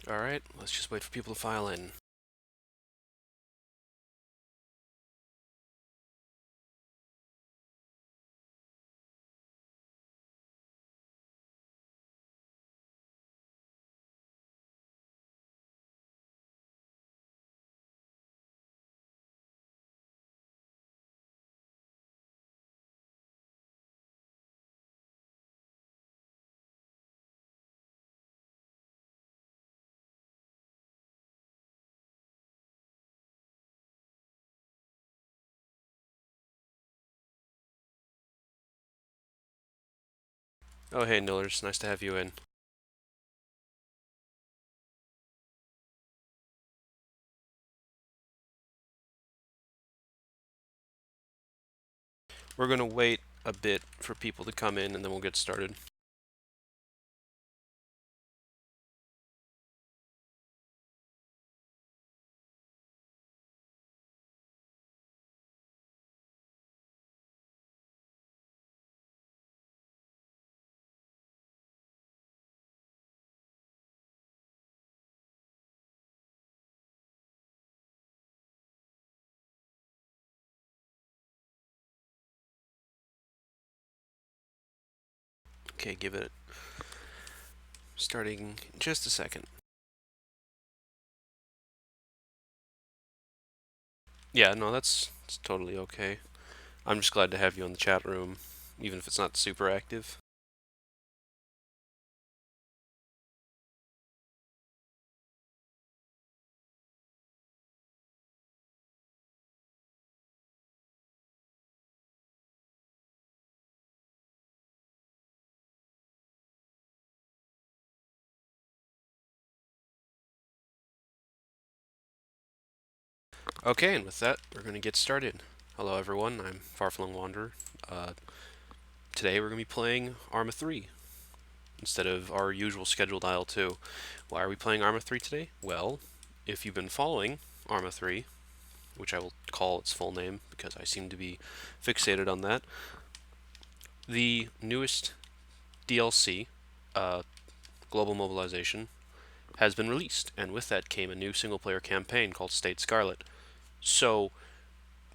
Alright, let's just wait for people to file in. Oh hey Nillers, nice to have you in. We're gonna wait a bit for people to come in and then we'll get started. Okay, give it starting in just a second. Yeah, no, that's totally okay. I'm just glad to have you in the chat room, even if it's not super active. Okay, and with that, we're gonna get started. Hello everyone, I'm Farflung Wanderer. Today we're gonna be playing Arma 3 instead of our usual scheduled IL-2. Why are we playing Arma 3 today? Well, if you've been following Arma 3, which I will call its full name because I seem to be fixated on that, the newest DLC, Global Mobilization, has been released, and with that came a new single-player campaign called State Scarlet. So,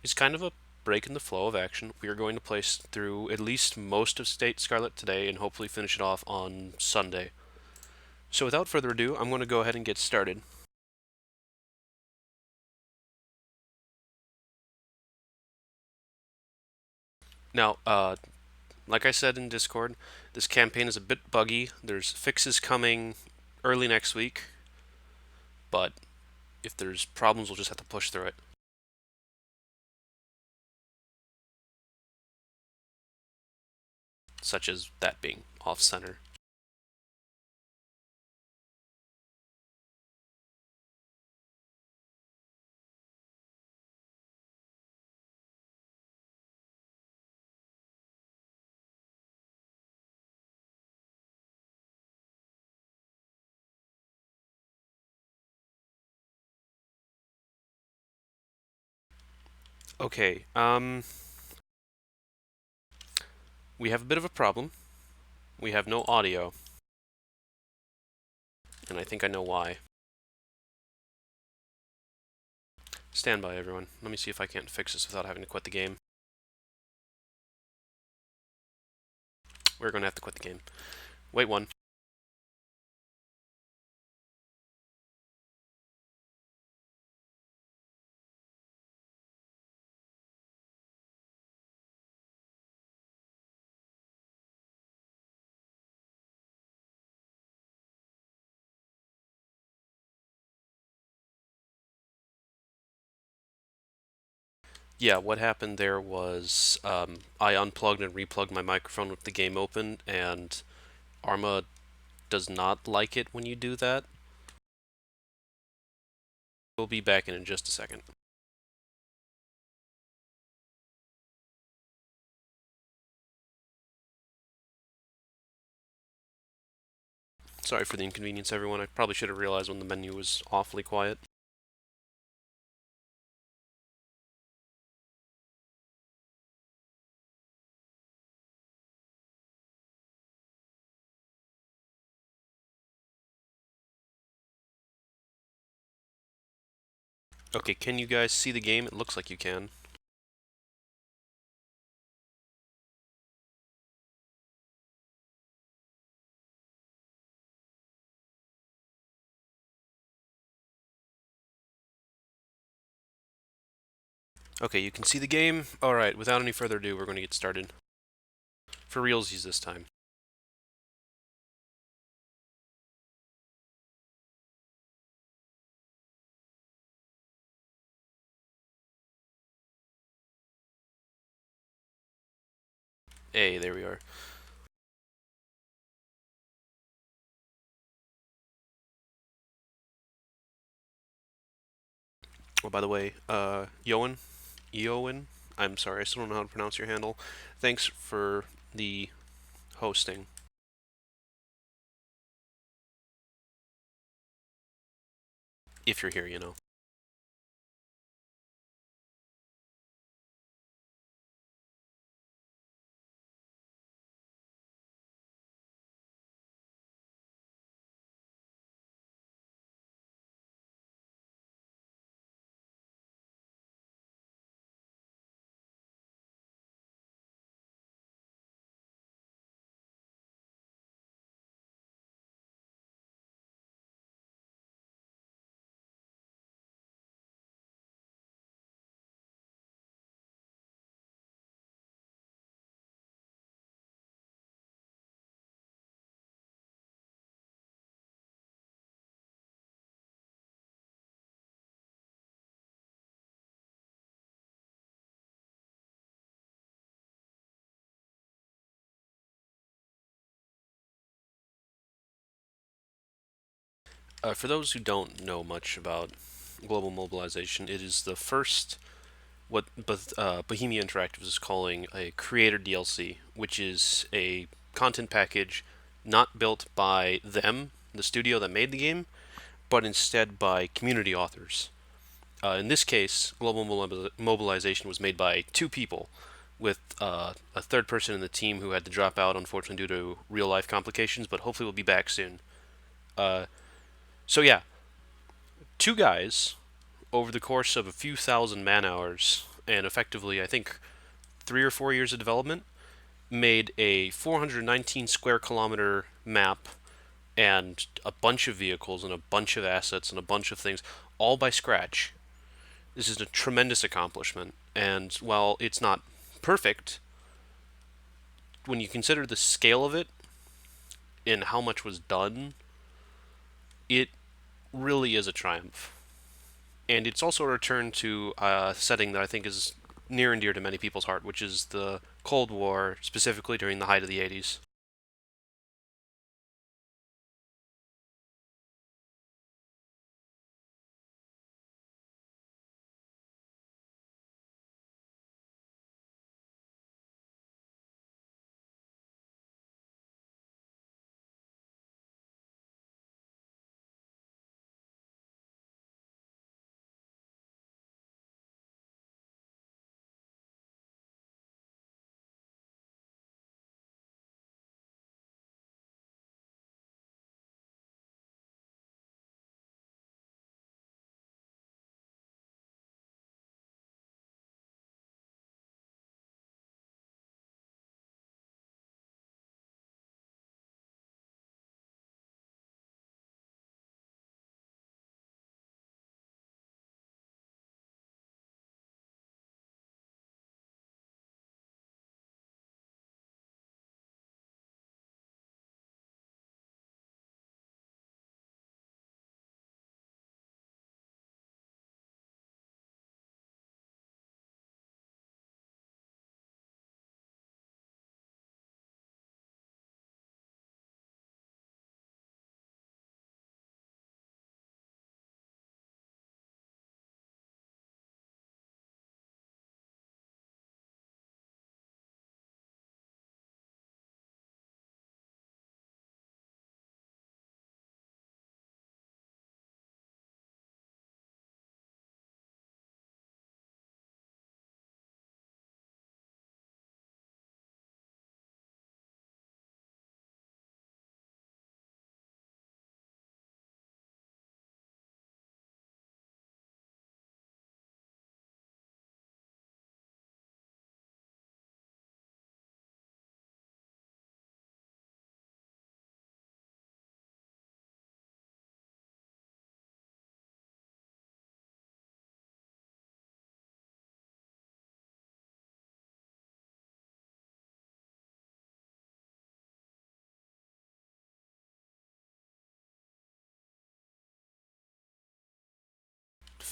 it's kind of a break in the flow of action. We are going to play through at least most of State Scarlet today and hopefully finish it off on Sunday. So without further ado, I'm going to go ahead and get started. Now, like I said in Discord, this campaign is a bit buggy. There's fixes coming early next week, but if there's problems, we'll just have to push through it. Such as that being off-center. Okay, we have a bit of a problem. We have no audio, and I think I know why. Stand by, everyone. Let me see if I can't fix this without having to quit the game. We're going to have to quit the game. Wait one. Yeah, what happened there was I unplugged and replugged my microphone with the game open, and Arma does not like it when you do that. We'll be back in just a second. Sorry for the inconvenience, everyone. I probably should have realized when the menu was awfully quiet. Okay, can you guys see the game? It looks like you can. Okay, you can see the game. Alright, without any further ado, we're going to get started. For realsies this time. Hey, there we are. Oh, by the way, Eowyn, I'm sorry, I still don't know how to pronounce your handle. Thanks for the hosting, if you're here, you know. For those who don't know much about global mobilization, it is the first what Bohemia Interactive is calling a creator DLC, which is a content package not built by them, the studio that made the game, but instead by community authors. In this case, Global Mobilization was made by two people, with a third person in the team who had to drop out, unfortunately, due to real life complications, but hopefully will be back soon. Uh, so, yeah, two guys over the course of a few thousand man hours, and effectively, I think, 3 or 4 years of development, made a 419 square kilometer map and a bunch of vehicles and a bunch of assets and a bunch of things, all by scratch. This is a tremendous accomplishment, and while it's not perfect, when you consider the scale of it and how much was done, it really is a triumph. And it's also a return to a setting that I think is near and dear to many people's heart, which is the Cold War, specifically during the height of the 80s.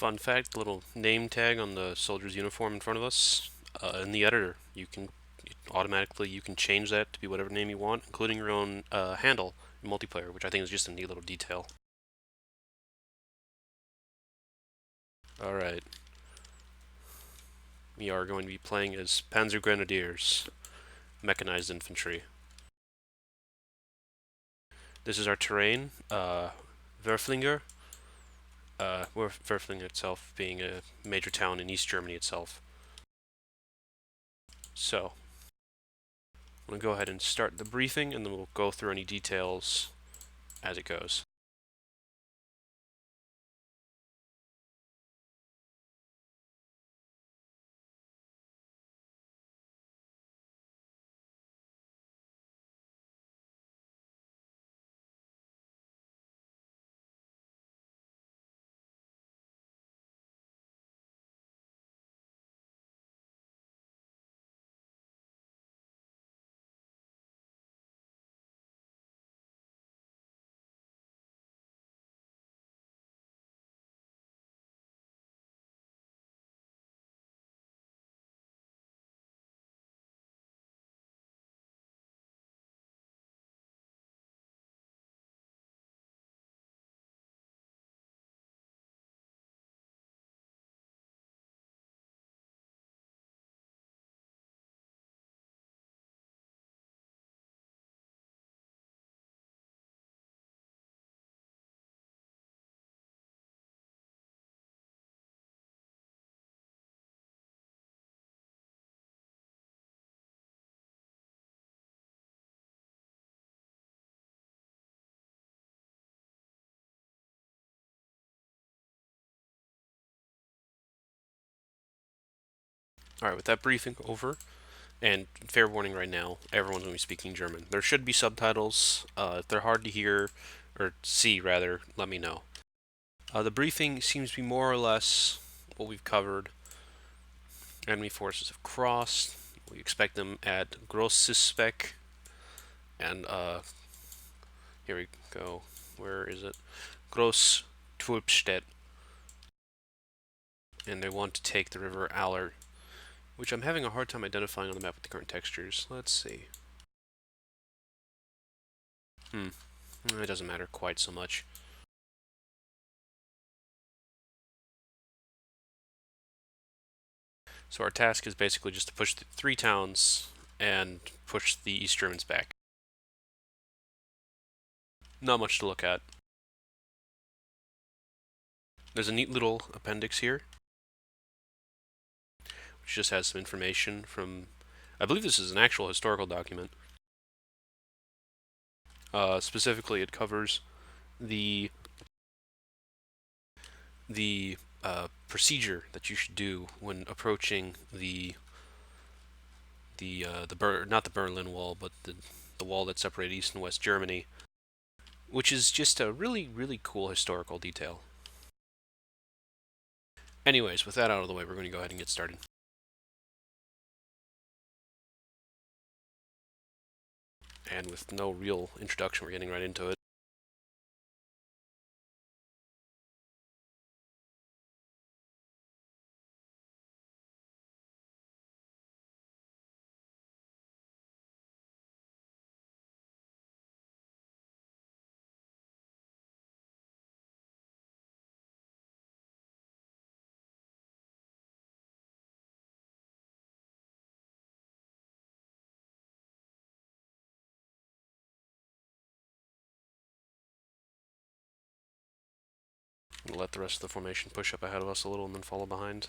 Fun fact, little name tag on the soldier's uniform in front of us. In the editor, you can change that to be whatever name you want, including your own handle in multiplayer, which I think is just a neat little detail. Alright. We are going to be playing as Panzer Grenadiers, mechanized infantry. This is our terrain, Werflinger, Werflinger itself being a major town in East Germany itself. So, I'm going to go ahead and start the briefing, and then we'll go through any details as it goes. Alright, with that briefing over, and fair warning right now, everyone's going to be speaking German. There should be subtitles. If they're hard to hear, or see rather, let me know. The briefing seems to be more or less what we've covered. Enemy forces have crossed. We expect them at Grossisbeck. And, here we go. Where is it? Gross Tulpstedt. And they want to take the river Aller, which I'm having a hard time identifying on the map with the current textures. Let's see. It doesn't matter quite so much. So our task is basically just to push the 3 towns and push the East Germans back. Not much to look at. There's a neat little appendix here, which just has some information from, I believe this is an actual historical document. Specifically, it covers the procedure that you should do when approaching not the Berlin Wall, but the wall that separated East and West Germany, which is just a really, really cool historical detail. Anyways, with that out of the way, we're going to go ahead and get started. And with no real introduction, we're getting right into it. We'll let the rest of the formation push up ahead of us a little and then follow behind.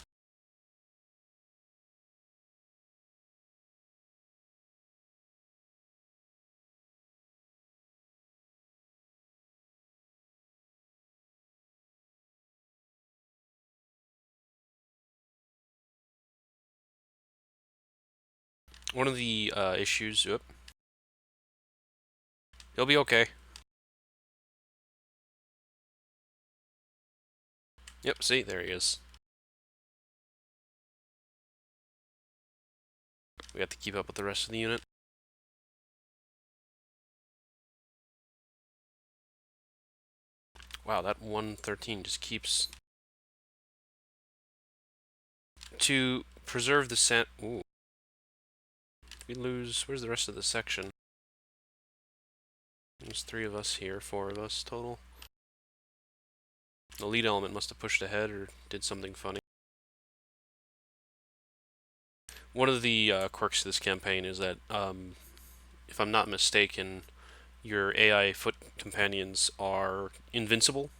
One of the issues... Oop. You'll be okay. Yep, see, there he is. We have to keep up with the rest of the unit. Wow, that 113 just keeps To preserve the sand... Ooh. We lose... Where's the rest of the section? There's 3 of us here, 4 of us total. The lead element must have pushed ahead or did something funny. One of the quirks of this campaign is that, if I'm not mistaken, your AI foot companions are invincible,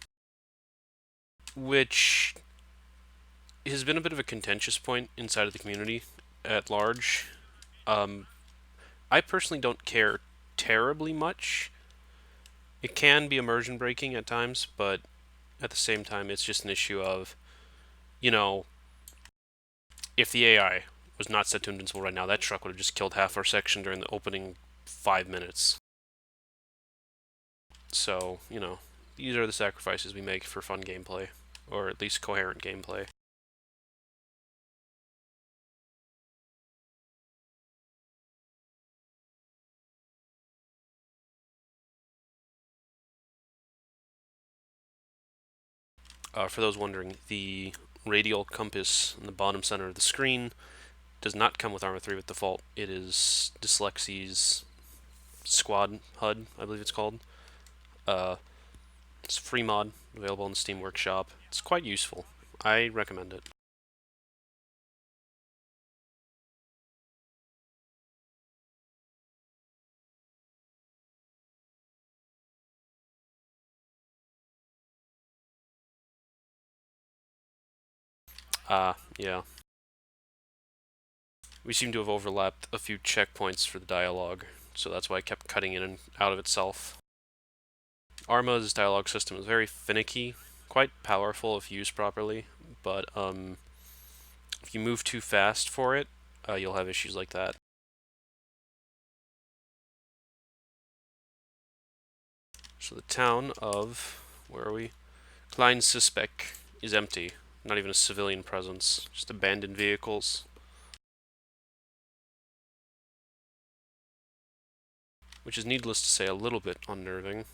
which has been a bit of a contentious point inside of the community at large. I personally don't care terribly much. It can be immersion breaking at times, but at the same time, it's just an issue of, you know, if the AI was not set to invincible right now, that truck would have just killed half our section during the opening 5 minutes. So, these are the sacrifices we make for fun gameplay, or at least coherent gameplay. For those wondering, the radial compass in the bottom center of the screen does not come with Arma 3 with default. It is Dyslexi's Squad HUD, I believe it's called. It's a free mod available in the Steam Workshop. It's quite useful. I recommend it. Yeah. We seem to have overlapped a few checkpoints for the dialogue, so that's why I kept cutting in and out of itself. Arma's dialogue system is very finicky, quite powerful if used properly, but if you move too fast for it, you'll have issues like that. So the town of, where are we? Klein Suspect is empty. Not even a civilian presence, just abandoned vehicles. Which is needless to say a little bit unnerving.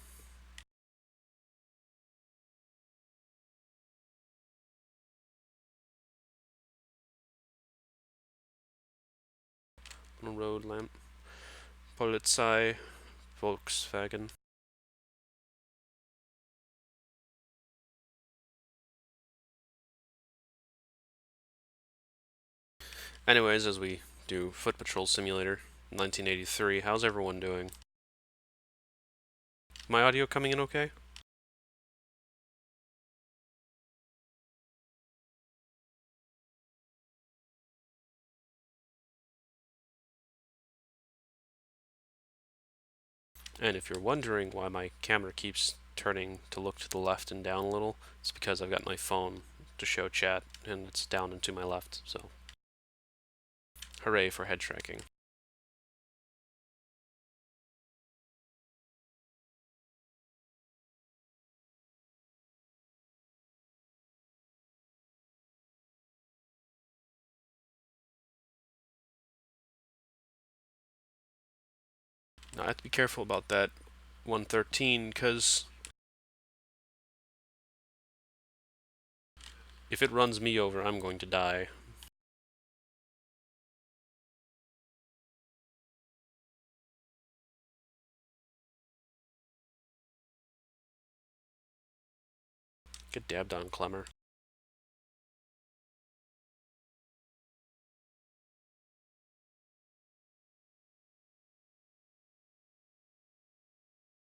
On a road lamp. Polizei, Volkswagen. Anyways, as we do Foot Patrol Simulator 1983, how's everyone doing? My audio coming in okay? And if you're wondering why my camera keeps turning to look to the left and down a little, it's because I've got my phone to show chat, and it's down and to my left, so. Hooray for head tracking. Now I have to be careful about that 113, because if it runs me over, I'm going to die. Get dabbed on, Clemmer.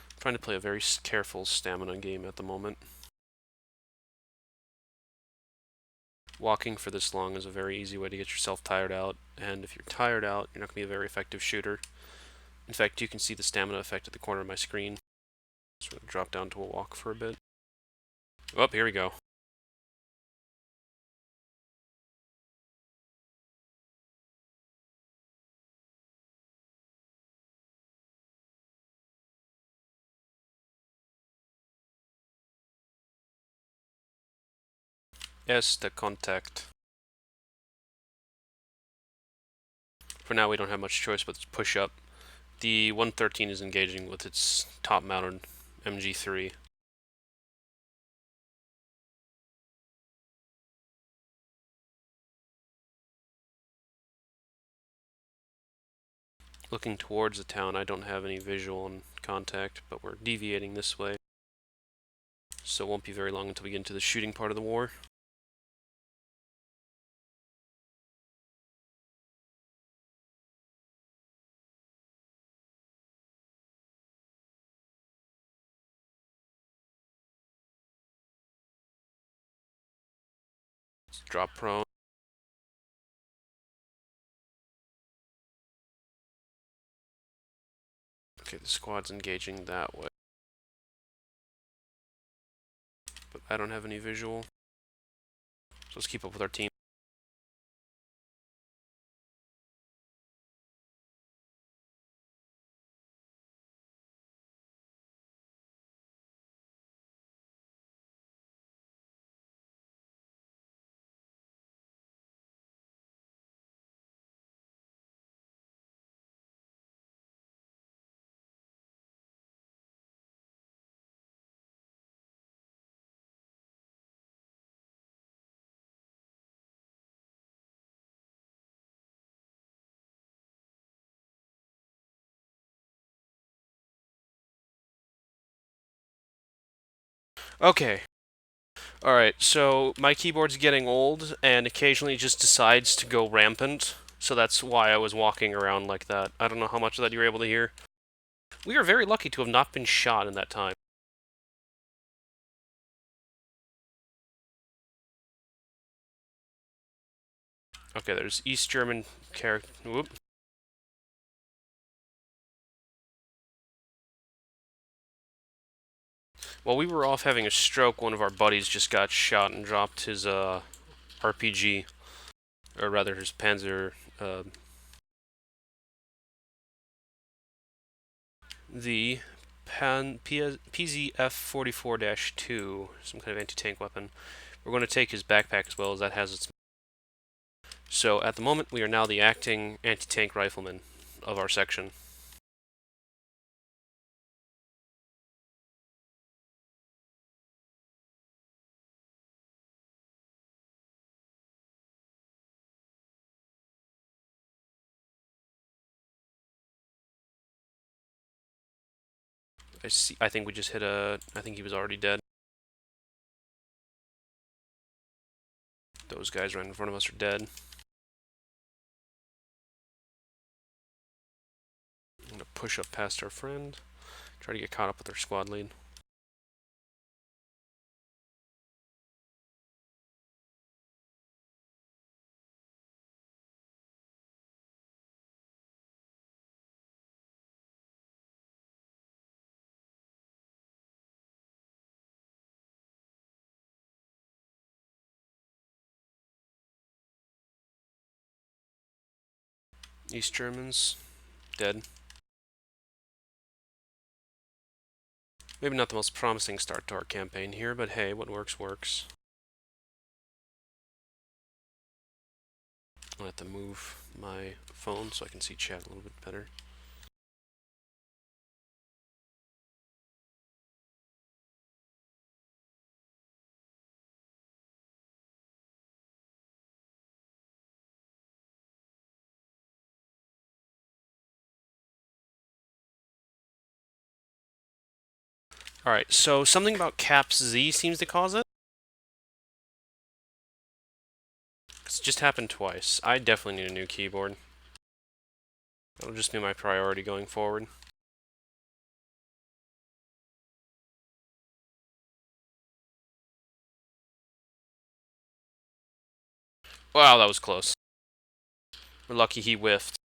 I'm trying to play a very careful stamina game at the moment. Walking for this long is a very easy way to get yourself tired out, and if you're tired out, you're not going to be a very effective shooter. In fact, you can see the stamina effect at the corner of my screen. So we're going to drop down to a walk for a bit. Oh, here we go. Yes, the contact. For now, we don't have much choice but to push up. The 113 is engaging with its top-mounted MG3. looking towards the town. I don't have any visual on contact, but we're deviating this way. So it won't be very long until we get into the shooting part of the war. Let's drop prone. Okay, the squad's engaging that way. But I don't have any visual. So let's keep up with our team. Okay. Alright, so my keyboard's getting old and occasionally just decides to go rampant. So that's why I was walking around like that. I don't know how much of that you were able to hear. We are very lucky to have not been shot in that time. Okay, there's East German character. Whoop. While we were off having a stroke, one of our buddies just got shot and dropped his RPG, or rather his Panzer. The PZF-44-2, some kind of anti-tank weapon. We're going to take his backpack as well, as that has its. So at the moment, we are now the acting anti-tank rifleman of our section. I think we just hit a. I think he was already dead. Those guys right in front of us are dead. I'm gonna push up past our friend. Try to get caught up with our squad lead. East Germans, dead. Maybe not the most promising start to our campaign here, but hey, what works, works. I'll have to move my phone so I can see chat a little bit better. Alright, so something about caps Z seems to cause it. It's just happened twice. I definitely need a new keyboard. That'll just be my priority going forward. Wow, that was close. We're lucky he whiffed.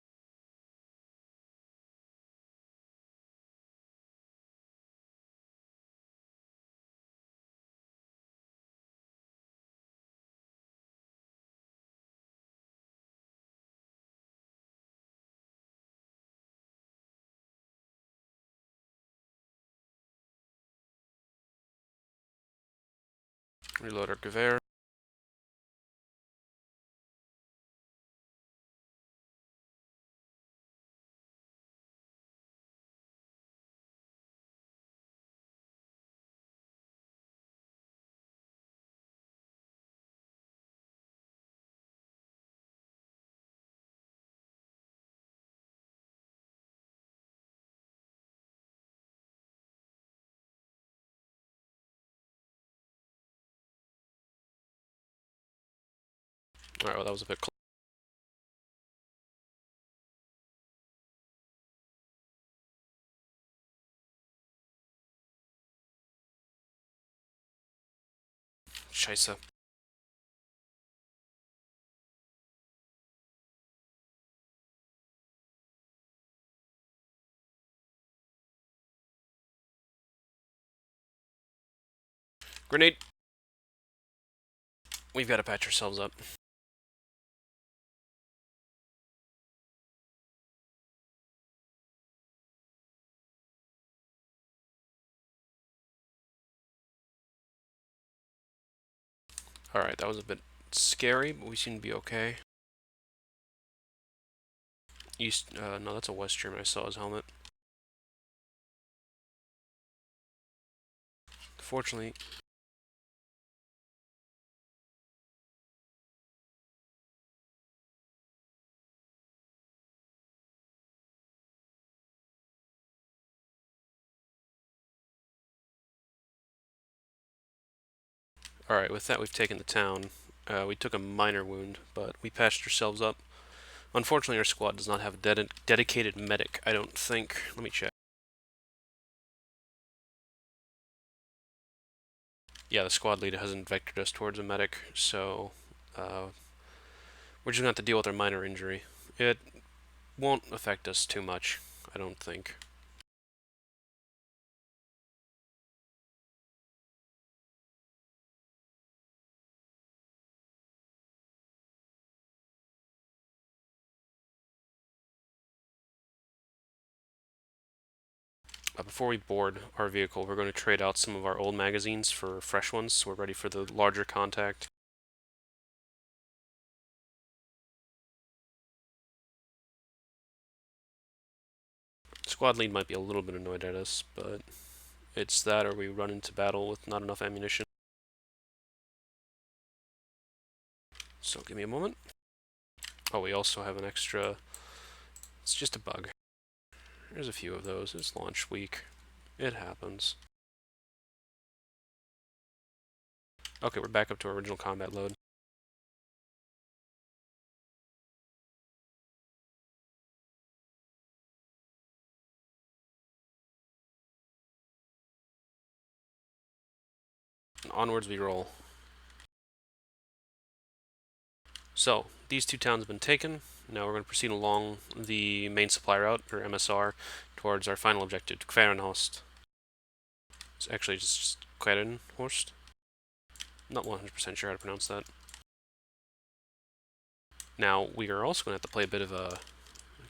Reload our Gewehr. Alright, well that was a bit close. Scheisse. Grenade! We've got to patch ourselves up. Alright, that was a bit scary, but we seem to be okay. East, no, that's a West German. I saw his helmet. Fortunately, alright, with that we've taken the town. We took a minor wound, but we patched ourselves up. Unfortunately, our squad does not have a dedicated medic, I don't think. Let me check. Yeah, the squad leader hasn't vectored us towards a medic, so we're just going to have to deal with our minor injury. It won't affect us too much, I don't think. Before we board our vehicle, we're going to trade out some of our old magazines for fresh ones, so we're ready for the larger contact. Squad lead might be a little bit annoyed at us, but it's that or we run into battle with not enough ammunition. So give me a moment. Oh, we also have an extra... It's just a bug. There's a few of those. It's launch week. It happens. Okay, we're back up to our original combat load. And onwards we roll. So, these two towns have been taken. Now we're going to proceed along the main supply route, or MSR, towards our final objective, Querenhorst. It's actually just Querenhorst. Not 100% sure how to pronounce that. Now, we are also going to have to play a bit of a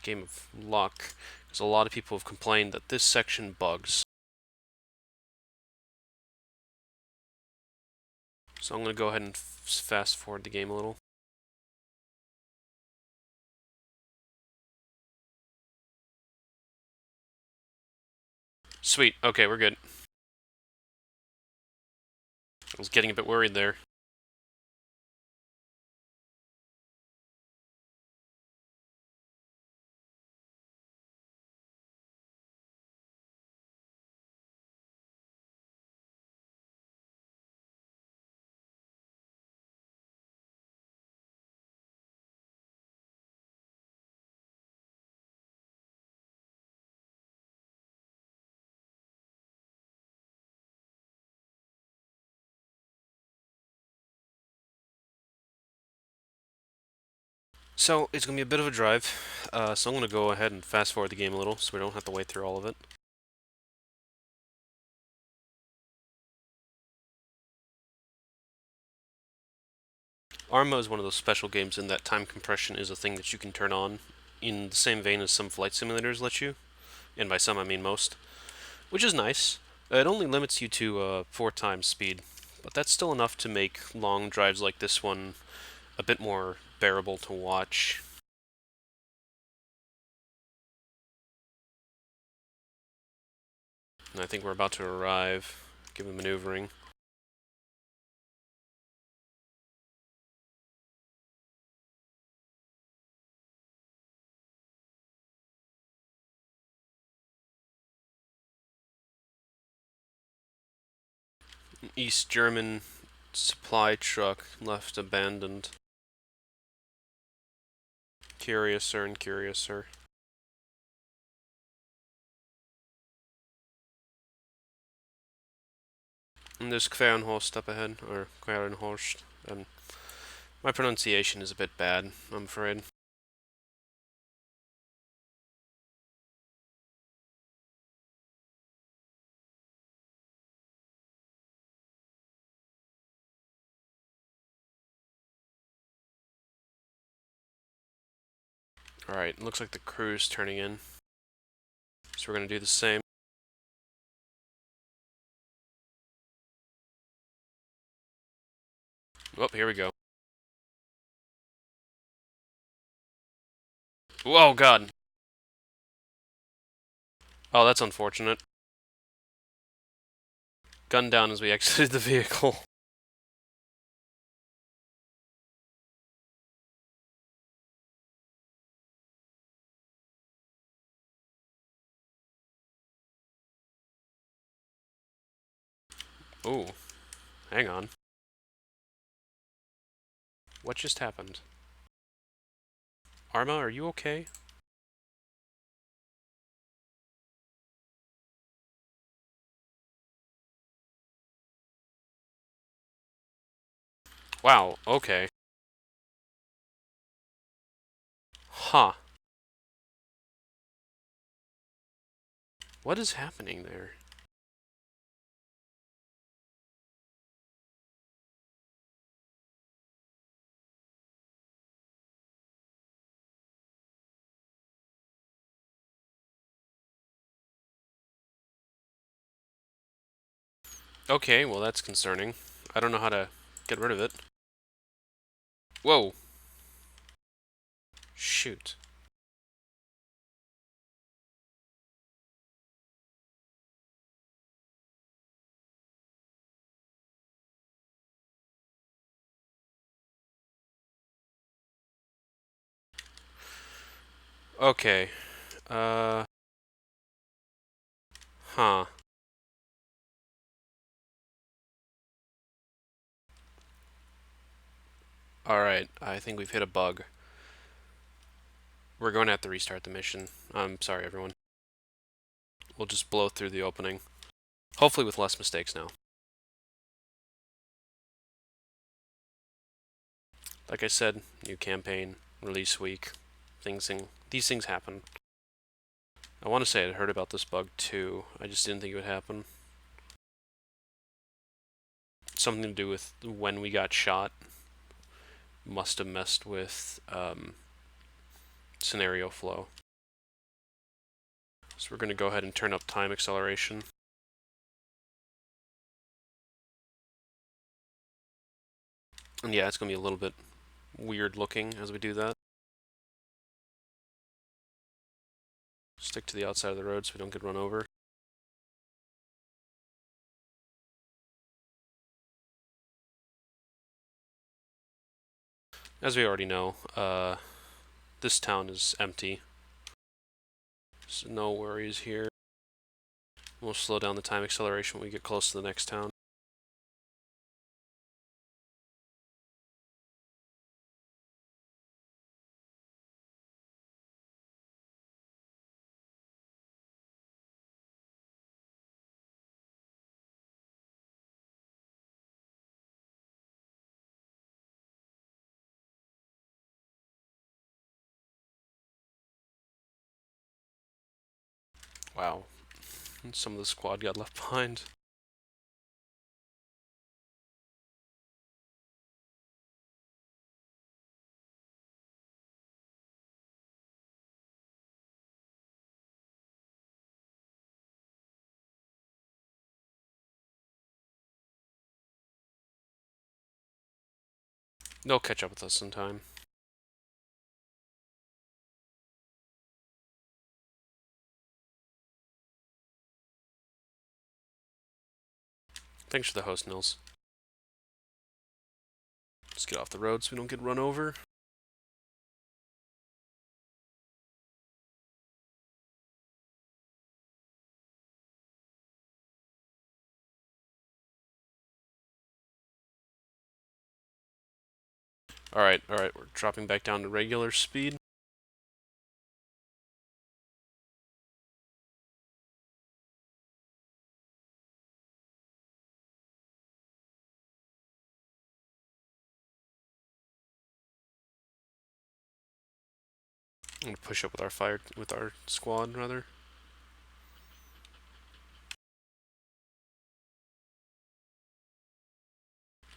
game of luck, because a lot of people have complained that this section bugs. So I'm going to go ahead and fast forward the game a little. Sweet, okay, we're good. I was getting a bit worried there. So, it's going to be a bit of a drive, so I'm going to go ahead and fast forward the game a little, so we don't have to wait through all of it. Arma is one of those special games in that time compression is a thing that you can turn on, in the same vein as some flight simulators let you, and by some I mean most, which is nice. It only limits you to 4 times speed, but that's still enough to make long drives like this one a bit more bearable to watch. And I think we're about to arrive, given maneuvering. An East German supply truck left abandoned. Curiouser and curiouser. And there's Quernhorst up ahead, or Quernhorst, and my pronunciation is a bit bad, I'm afraid. Alright, looks like the crew's turning in. So we're gonna do the same. Oh, here we go. Whoa, God! Oh, that's unfortunate. Gun down as we exited the vehicle. Ooh, hang on. What just happened? Arma, are you okay? Wow, okay. Huh. What is happening there? Okay, well that's concerning. I don't know how to get rid of it. Whoa! Shoot. Okay. Uh... Huh. Alright, I think we've hit a bug. We're going to have to restart the mission. I'm sorry, everyone. We'll just blow through the opening. Hopefully with less mistakes now. Like I said, new campaign, release week. These things happen. I want to say I'd heard about this bug too. I just didn't think it would happen. Something to do with when we got shot. Must have messed with scenario flow. So we're going to go ahead and turn up time acceleration. And yeah, it's going to be a little bit weird looking as we do that. Stick to the outside of the road so we don't get run over. As we already know, this town is empty. So no worries here. We'll slow down the time acceleration when we get close to the next town. Wow. Some of the squad got left behind. They'll catch up with us in time. Thanks for the host, Nils. Let's get off the road so we don't get run over. Alright, we're dropping back down to regular speed. I'm gonna push up with our squad rather.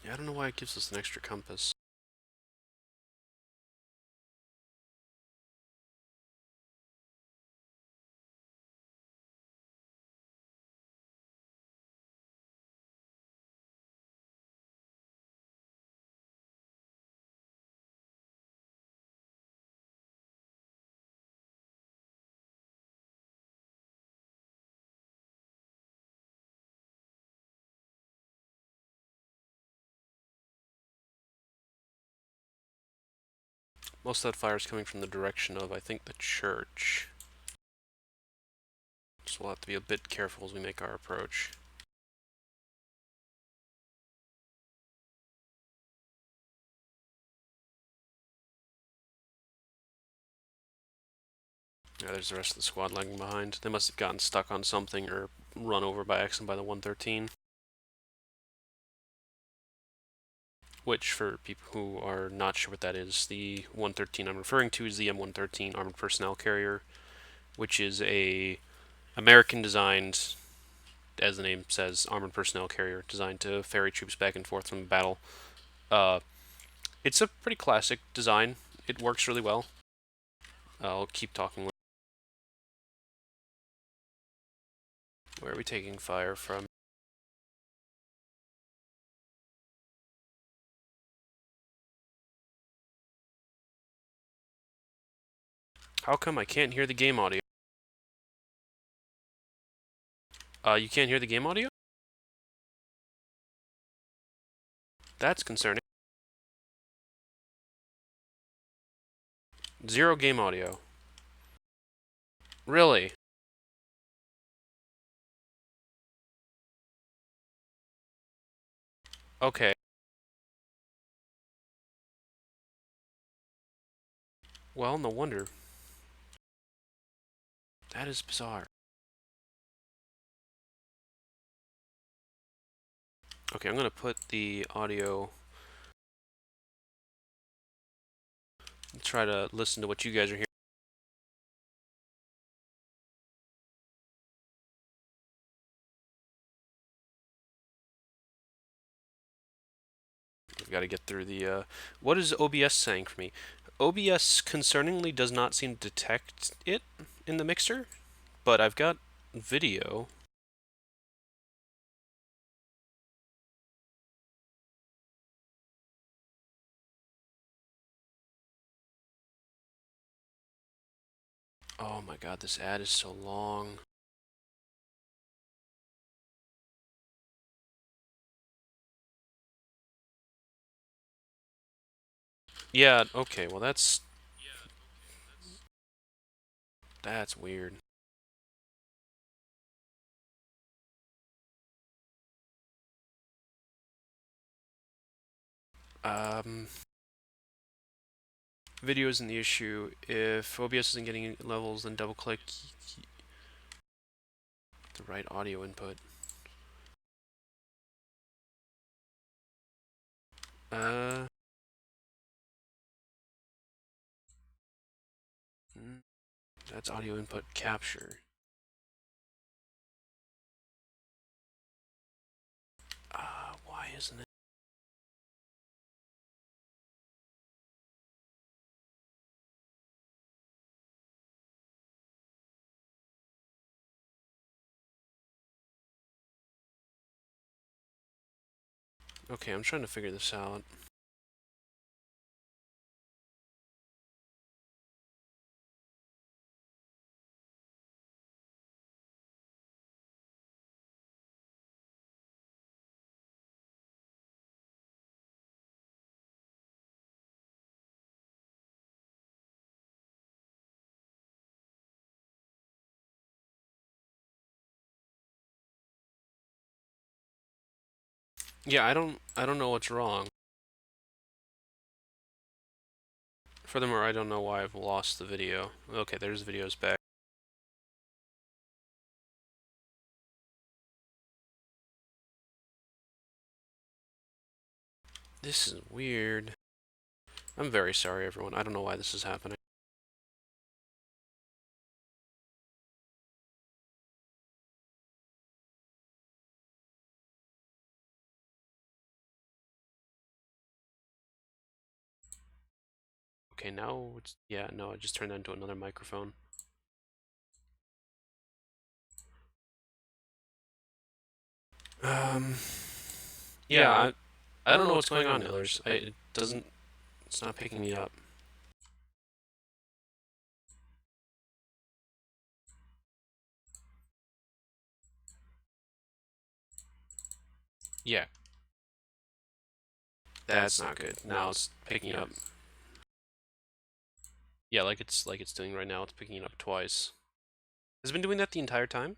Yeah, I don't know why it gives us an extra compass. Most of that fire is coming from the direction of, I think, the church. So we'll have to be a bit careful as we make our approach. Yeah, there's the rest of the squad lagging behind. They must have gotten stuck on something or run over by accident by the 113. Which, for people who are not sure what that is, the 113 I'm referring to is the M113 Armored Personnel Carrier, which is a American-designed, as the name says, armored personnel carrier designed to ferry troops back and forth from battle. Uh, it's a pretty classic design. It works really well. I'll keep talking. Where are we taking fire from? How come I can't hear the game audio? You can't hear the game audio? That's concerning. Zero game audio. Really? Okay. Well, no wonder. That is bizarre. Okay, I'm gonna put the audio and try to listen to what you guys are hearing. I've got to get through the. What is OBS saying for me? OBS concerningly does not seem to detect it in the mixer, but I've got video. Oh my god, this ad is so long. Yeah, okay, well that's weird. Um, video isn't the issue. If OBS isn't getting levels, then double click the right audio input. Uh, that's audio input capture. Why isn't it? Okay, I'm trying to figure this out. Yeah, I don't know what's wrong. Furthermore, I don't know why I've lost the video. Okay, there's the videos back. This is weird. I'm very sorry, everyone. I don't know why this is happening. Okay, now it's, yeah, no, I just turned that into another microphone. Um, yeah, I don't know what's going on, Illers. It doesn't, it's not picking me up. Yeah, that's not good. Now it's picking up. Yeah, like it's doing right now. It's picking it up twice. Has it been doing that the entire time?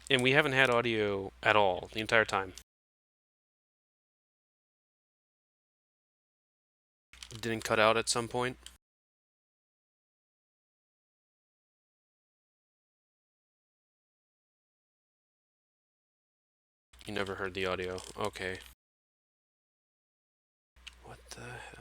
And we haven't had audio at all the entire time. It didn't cut out at some point. You never heard the audio. Okay. What the hell?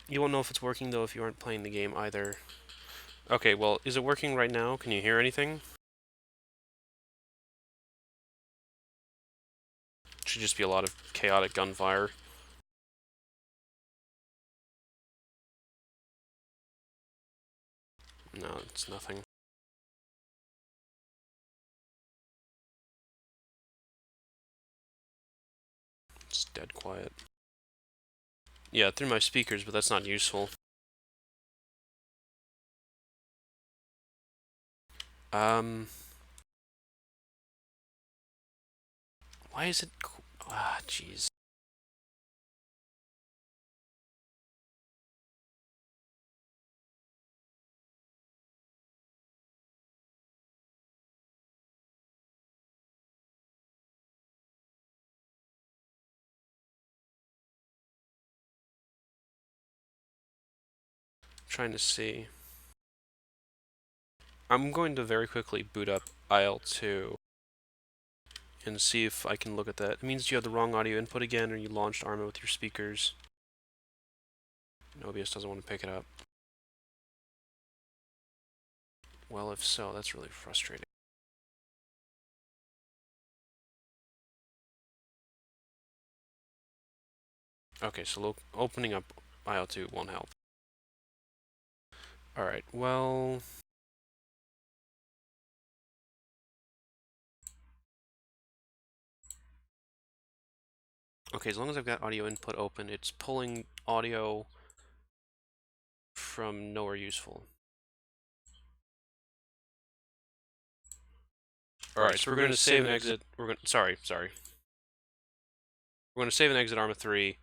You won't know if it's working though if you aren't playing the game either. Okay, well, is it working right now? Can you hear anything? Should just be a lot of chaotic gunfire. No, it's nothing. It's dead quiet. Yeah, through my speakers, but that's not useful. Um, why is it? Ah, jeez. Trying to see. I'm going to very quickly boot up IL2 and see if I can look at that. It means you have the wrong audio input again, or you launched Arma with your speakers. OBS doesn't want to pick it up. Well, if so, that's really frustrating. Okay, so opening up IL2 won't help. Alright, well... Okay, as long as I've got audio input open, it's pulling audio from nowhere useful. Alright, so we're going to save and exit... Sorry. We're going to save and exit Arma 3,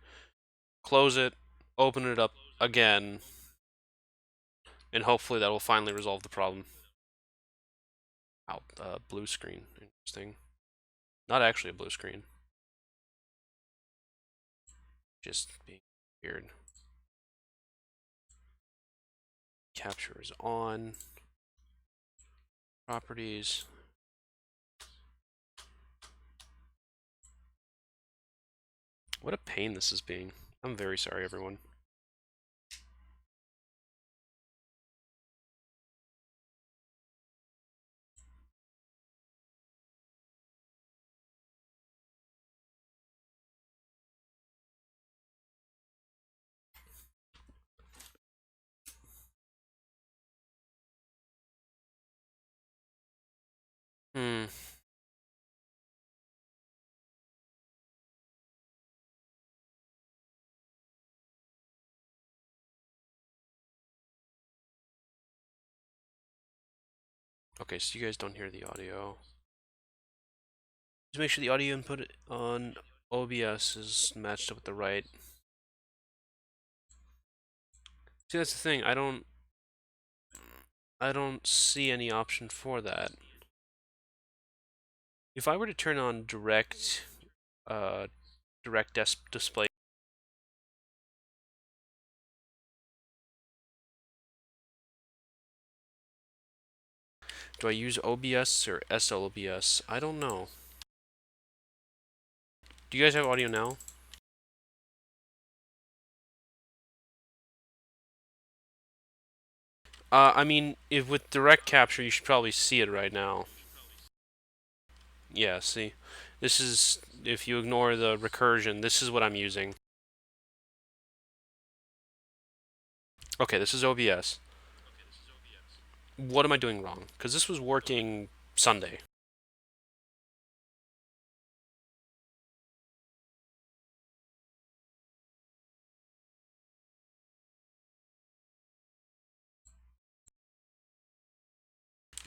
close it, open it up again, and hopefully that will finally resolve the problem. Blue screen. Interesting. Not actually a blue screen. Just being weird. Capture is on. Properties. What a pain this is being. I'm very sorry, everyone. Hmm. Okay, so you guys don't hear the audio. Just make sure the audio input on OBS is matched up with the right. See, that's the thing. I don't see any option for that. If I were to turn on direct display, do I use OBS or SLOBS? I don't know. Do you guys have audio now? I mean, if with direct capture, you should probably see it right now. Yeah, see? This is, if you ignore the recursion, this is what I'm using. Okay, this is OBS. What am I doing wrong? Because this was working Sunday.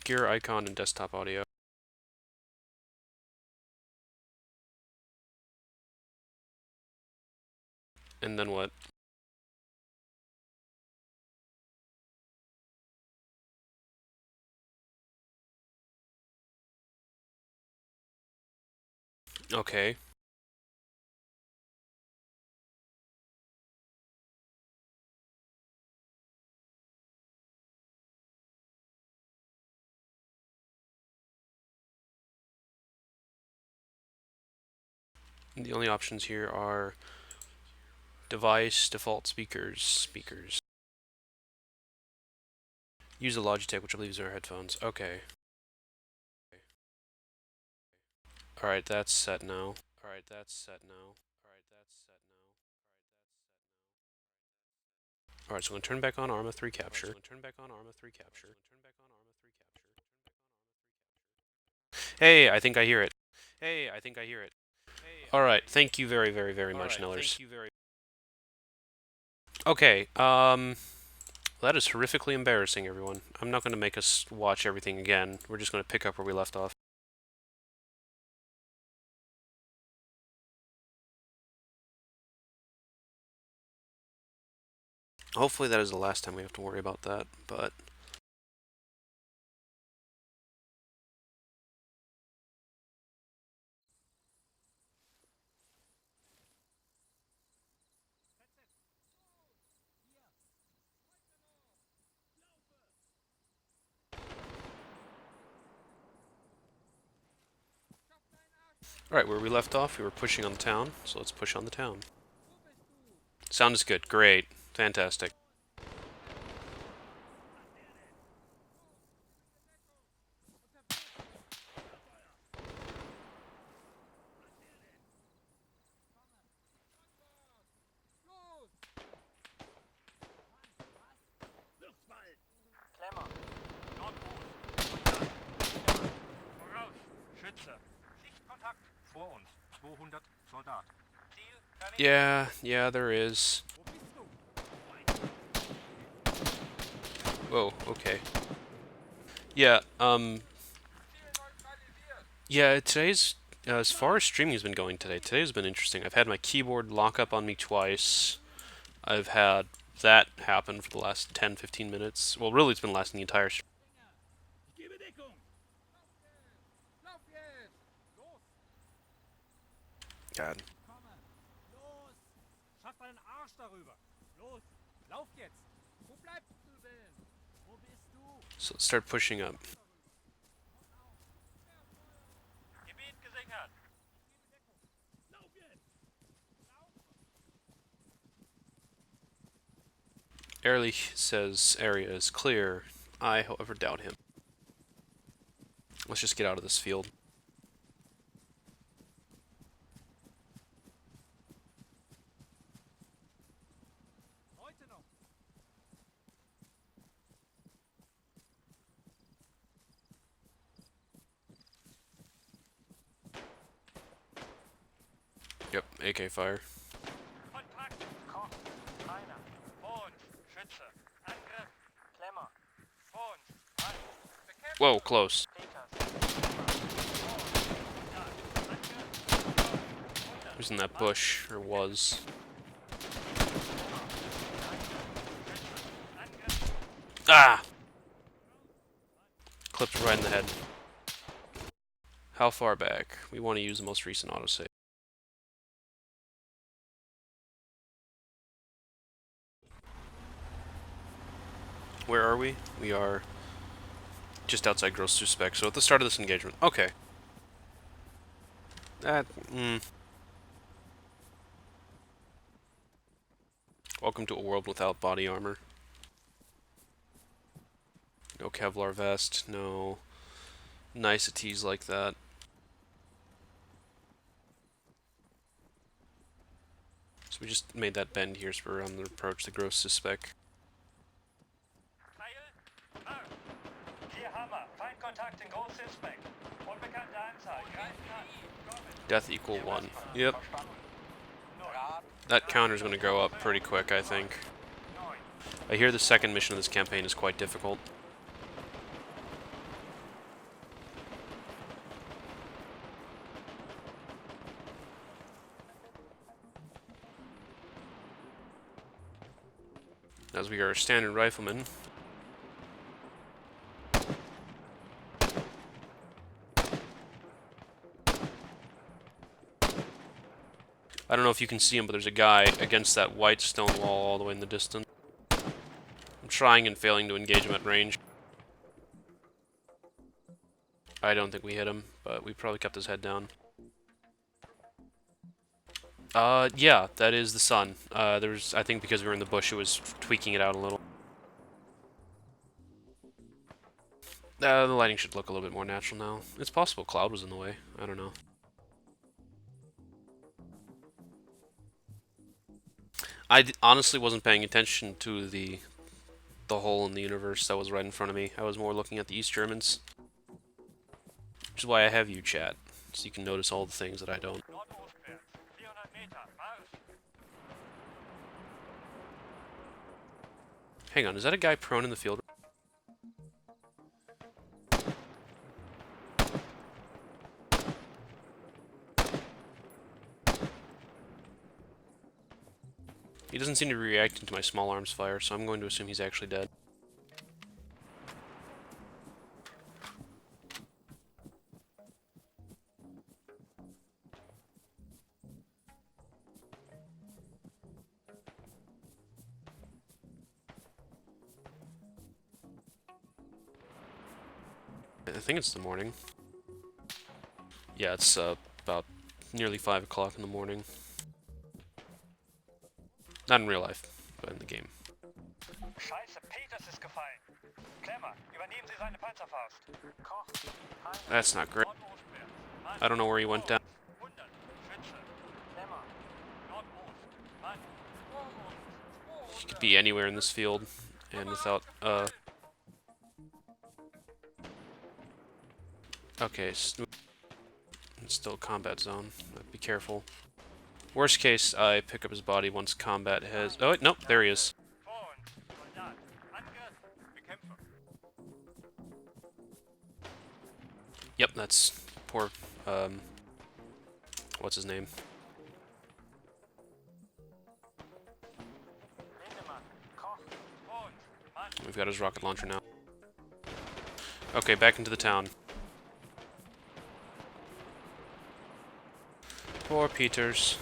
Gear icon and desktop audio. And then what? Okay. The only options here are device, default speakers. Use the Logitech, which I believe is our headphones. Okay. Alright, that's set now. Alright, so I'm going to turn back on Arma 3 capture. Hey, I think I hear it. Alright, thank you very, very, very much, Nellers. Okay, that is horrifically embarrassing, everyone. I'm not going to make us watch everything again. We're just going to pick up where we left off. Hopefully that is the last time we have to worry about that, but... Alright, where we left off, we were pushing on the town, so let's push on the town. Sound is good. Great. Fantastic. Yeah, there is. Whoa, okay. Yeah, yeah, as far as streaming has been going today's been interesting. I've had my keyboard lock up on me twice. I've had that happen for the last 10, 15 minutes. Well, really, it's been lasting the entire stream. God. So let's start pushing up. Ehrlich says area is clear. I, however, doubt him. Let's just get out of this field. Yep, AK fire. Whoa, close. Who's in that bush, or was? Ah! Clipped right in the head. How far back? We want to use the most recent autosave. Where are we? We are just outside gross suspect, so at the start of this engagement. Okay. Welcome to a world without body armor. No Kevlar vest, no niceties like that. So we just made that bend here, so we're on the approach the gross suspect. Death equal 1. Yep. That counter's going to go up pretty quick, I think. I hear the second mission of this campaign is quite difficult. As we are standard riflemen. I don't know if you can see him, but there's a guy against that white stone wall all the way in the distance. I'm trying and failing to engage him at range. I don't think we hit him, but we probably kept his head down. Yeah, that is the sun. I think because we were in the bush, it was tweaking it out a little. The lighting should look a little bit more natural now. It's possible cloud was in the way. I don't know. I honestly wasn't paying attention to the hole in the universe that was right in front of me. I was more looking at the East Germans. Which is why I have you, chat. So you can notice all the things that I don't. Hang on, is that a guy prone in the field? He doesn't seem to be reacting to my small arms fire, so I'm going to assume he's actually dead. I think it's the morning. Yeah, it's about nearly 5 o'clock in the morning. Not in real life, but in the game. That's not great. I don't know where he went down. He could be anywhere in this field, and without, okay, still combat zone. Be careful. Worst case, I pick up his body once combat has... Oh, wait, nope, there he is. Yep, that's poor, what's his name? We've got his rocket launcher now. Okay, back into the town. Poor Peters.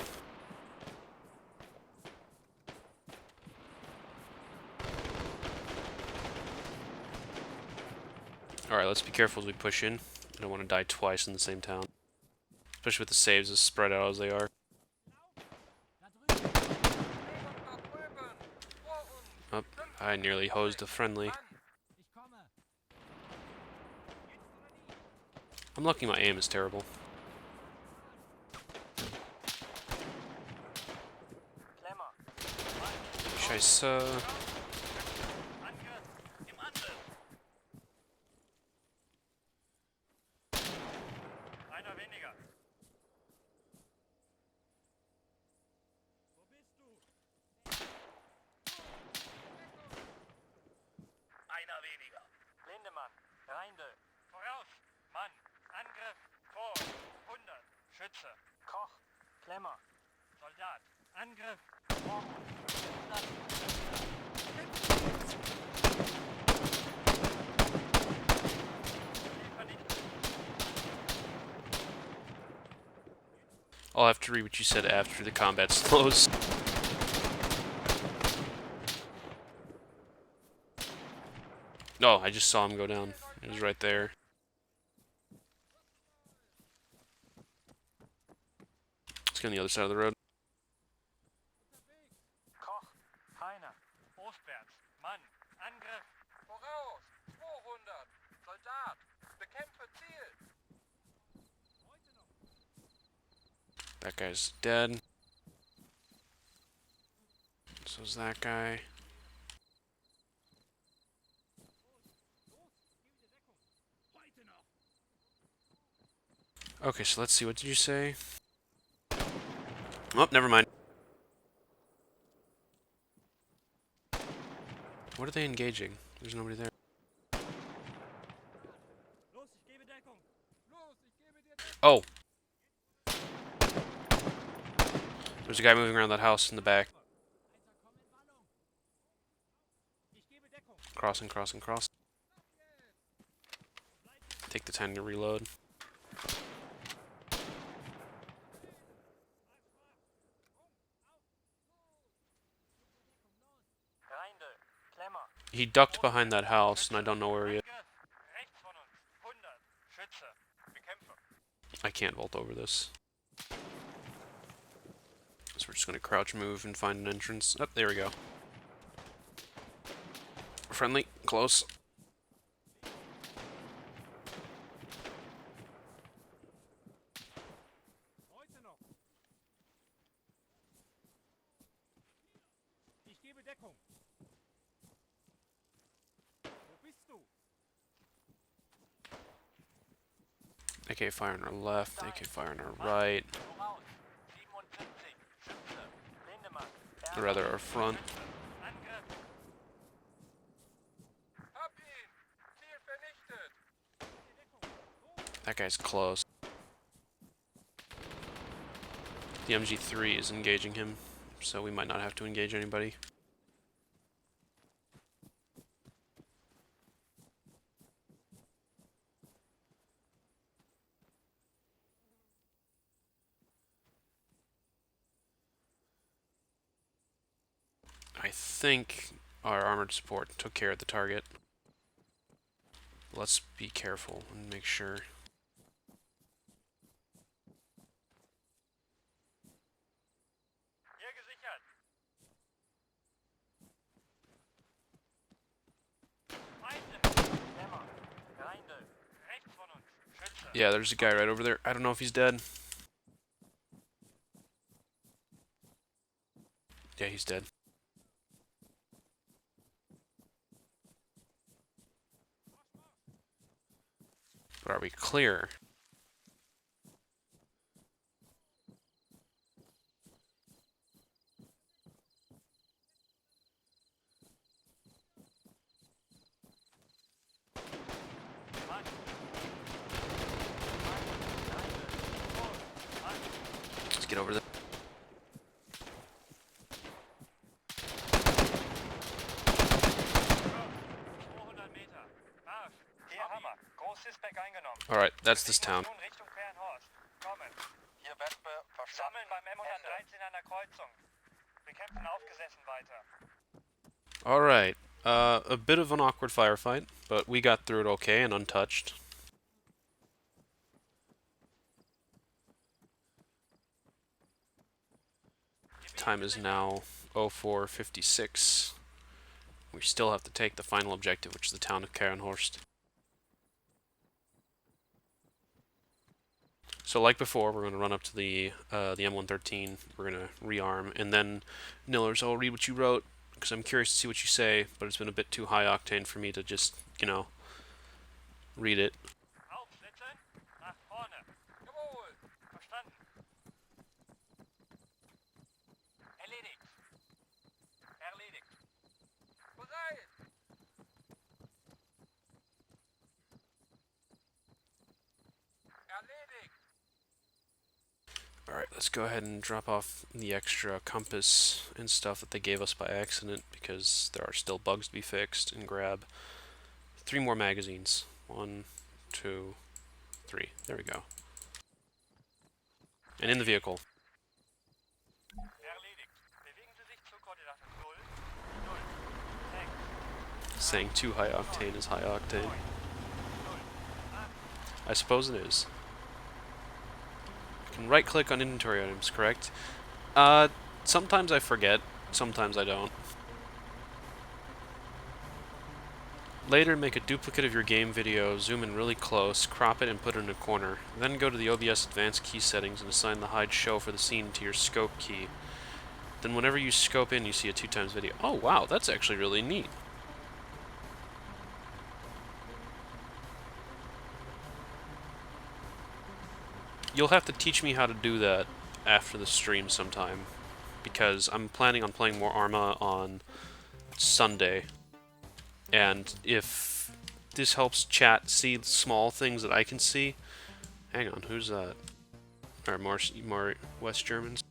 Alright, let's be careful as we push in. I don't want to die twice in the same town. Especially with the saves as spread out as they are. Oh, I nearly hosed a friendly. I'm lucky my aim is terrible. Scheiße. Voraus! Mann! Angriff! Vor! 100! Schütze! Koch! Klemmer! Soldat! Angriff! Vor! 100! I'll have to read what you said after the combat slows. No, I just saw him go down. He was right there. Let's get on the other side of the road. Koch! Heiner! Ostwärts! Mann! Angriff! Voraus! 200! Soldat! Bekämpfe Ziel! That guy's dead. So's that guy. Okay, so let's see. What did you say? Oh, never mind. What are they engaging? There's nobody there. Oh! There's a guy moving around that house in the back. Crossing, crossing, crossing. Take the time to reload. He ducked behind that house, and I don't know where he is. I can't vault over this. So we're just going to crouch move and find an entrance. Oh, there we go. Friendly, close. AK fire on our left, AK fire on our right. Or rather, our front. That guy's close. The MG3 is engaging him, so we might not have to engage anybody. I think our armored support took care of the target. Let's be careful and make sure. Yeah, there's a guy right over there. I don't know if he's dead. Yeah, he's dead. But are we clear? Let's get over there. Alright, that's this town. Alright, a bit of an awkward firefight, but we got through it okay and untouched. Time is now 04:56. We still have to take the final objective, which is the town of Karenhorst. So like before, we're going to run up to the M113. We're going to rearm, and then Nillers, I'll read what you wrote because I'm curious to see what you say. But it's been a bit too high octane for me to just, read it. Aufsetzen. Nach vorne. Jawohl. Verstanden. Erledigt. Erledigt. Bereit. Erledigt. Alright, let's go ahead and drop off the extra compass and stuff that they gave us by accident because there are still bugs to be fixed, and grab 3 more magazines. 1, 2, 3. There we go. And in the vehicle. Erledigt. Bewegen Sie sich zur Koordinate 0, 0, 6, Saying too high octane is high octane. 9, 0, 8. I suppose it is. You can right click on inventory items, correct? Sometimes I forget, sometimes I don't. Later, make a duplicate of your game video, zoom in really close, crop it and put it in a corner. Then go to the OBS advanced key settings and assign the hide show for the scene to your scope key. Then whenever you scope in, you see a 2x video. Oh wow, that's actually really neat. You'll have to teach me how to do that after the stream sometime, because I'm planning on playing more Arma on Sunday. And if this helps chat see small things that I can see... Hang on, who's that? Or more West Germans?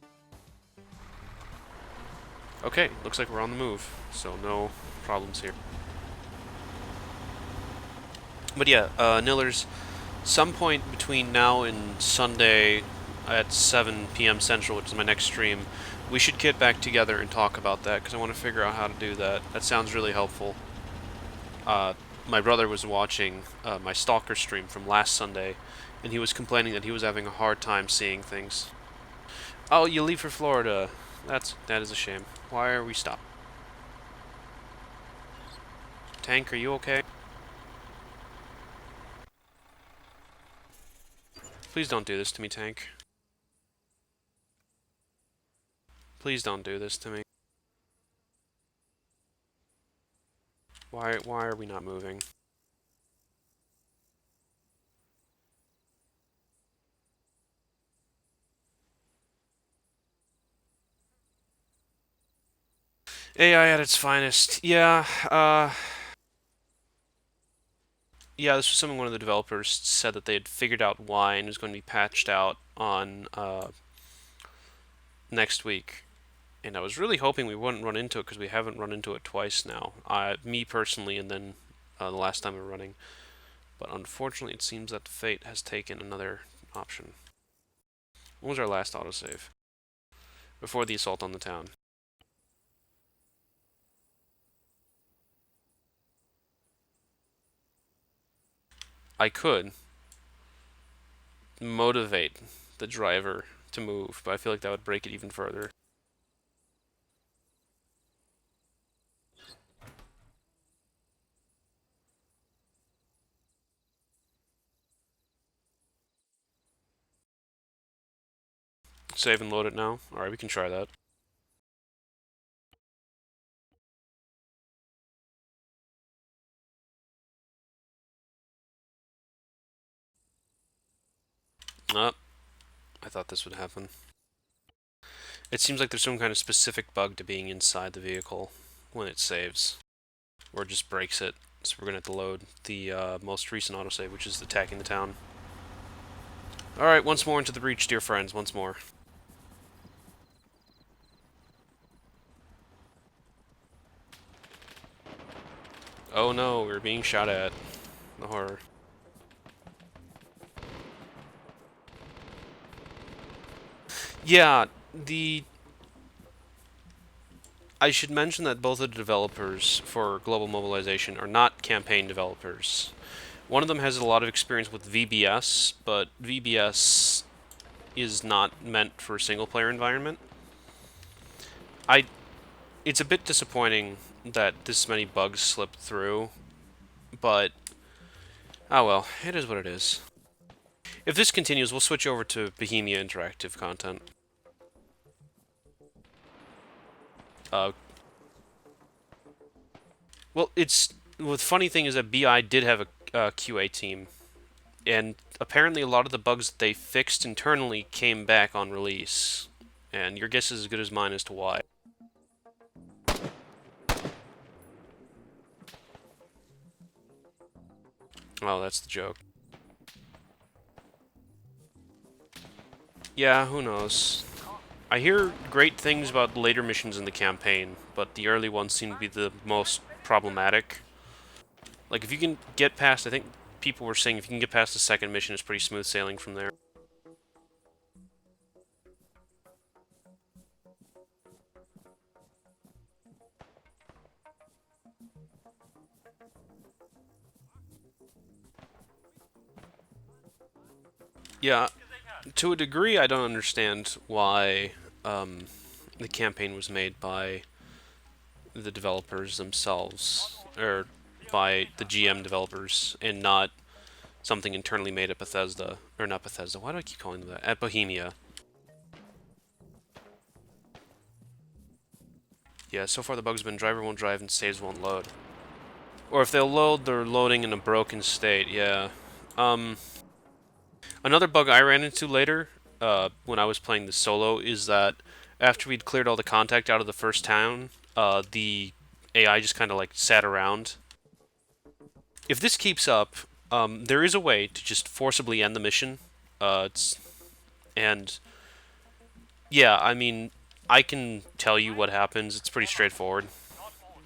Okay, looks like we're on the move, so no problems here. But yeah, Nillers, some point between now and Sunday at 7 p.m. Central, which is my next stream, we should get back together and talk about that, because I want to figure out how to do that. That sounds really helpful. My brother was watching my Stalker stream from last Sunday, and he was complaining that he was having a hard time seeing things. Oh, you leave for Florida. That is a shame. Why are we stopped? Tank, are you okay? Please don't do this to me, Tank. Please don't do this to me. Why are we not moving? AI at its finest. Yeah, yeah, this was something one of the developers said that they had figured out why and it was going to be patched out on next week. And I was really hoping we wouldn't run into it because we haven't run into it twice now. Me personally, and then the last time we were running. But unfortunately, it seems that fate has taken another option. When was our last autosave? Before the assault on the town. I could motivate the driver to move, but I feel like that would break it even further. Save and load it now? Alright, we can try that. Oh, I thought this would happen. It seems like there's some kind of specific bug to being inside the vehicle when it saves. Or just breaks it. So we're going to have to load the most recent autosave, which is attacking the town. Alright, once more into the breach, dear friends, once more. Oh no, we're being shot at. The horror. Yeah, I should mention that both of the developers for Global Mobilization are not campaign developers. One of them has a lot of experience with VBS, but VBS is not meant for a single-player environment. I It's a bit disappointing that this many bugs slipped through, but oh well, it is what it is. If this continues, we'll switch over to Bohemia interactive content. Uh, well, it's the funny thing is that BI did have a QA team, and apparently a lot of the bugs that they fixed internally came back on release. And your guess is as good as mine as to why. Oh, that's the joke. Yeah, who knows? I hear great things about later missions in the campaign, but the early ones seem to be the most problematic. Like, if you can get past, I think people were saying if you can get past the second mission, it's pretty smooth sailing from there. Yeah, to a degree, I don't understand why the campaign was made by the developers themselves, or by the GM developers, and not something internally made at Bethesda, or not Bethesda. Why do I keep calling them that? At Bohemia. Yeah, so far the bug's been driver won't drive and saves won't load. Or if they'll load, they're loading in a broken state. Yeah. Um, Another bug I ran into later, when I was playing the solo, is that after we'd cleared all the contact out of the first town, the AI just kind of like sat around. If this keeps up, there is a way to just forcibly end the mission. And yeah, I mean, I can tell you what happens. It's pretty straightforward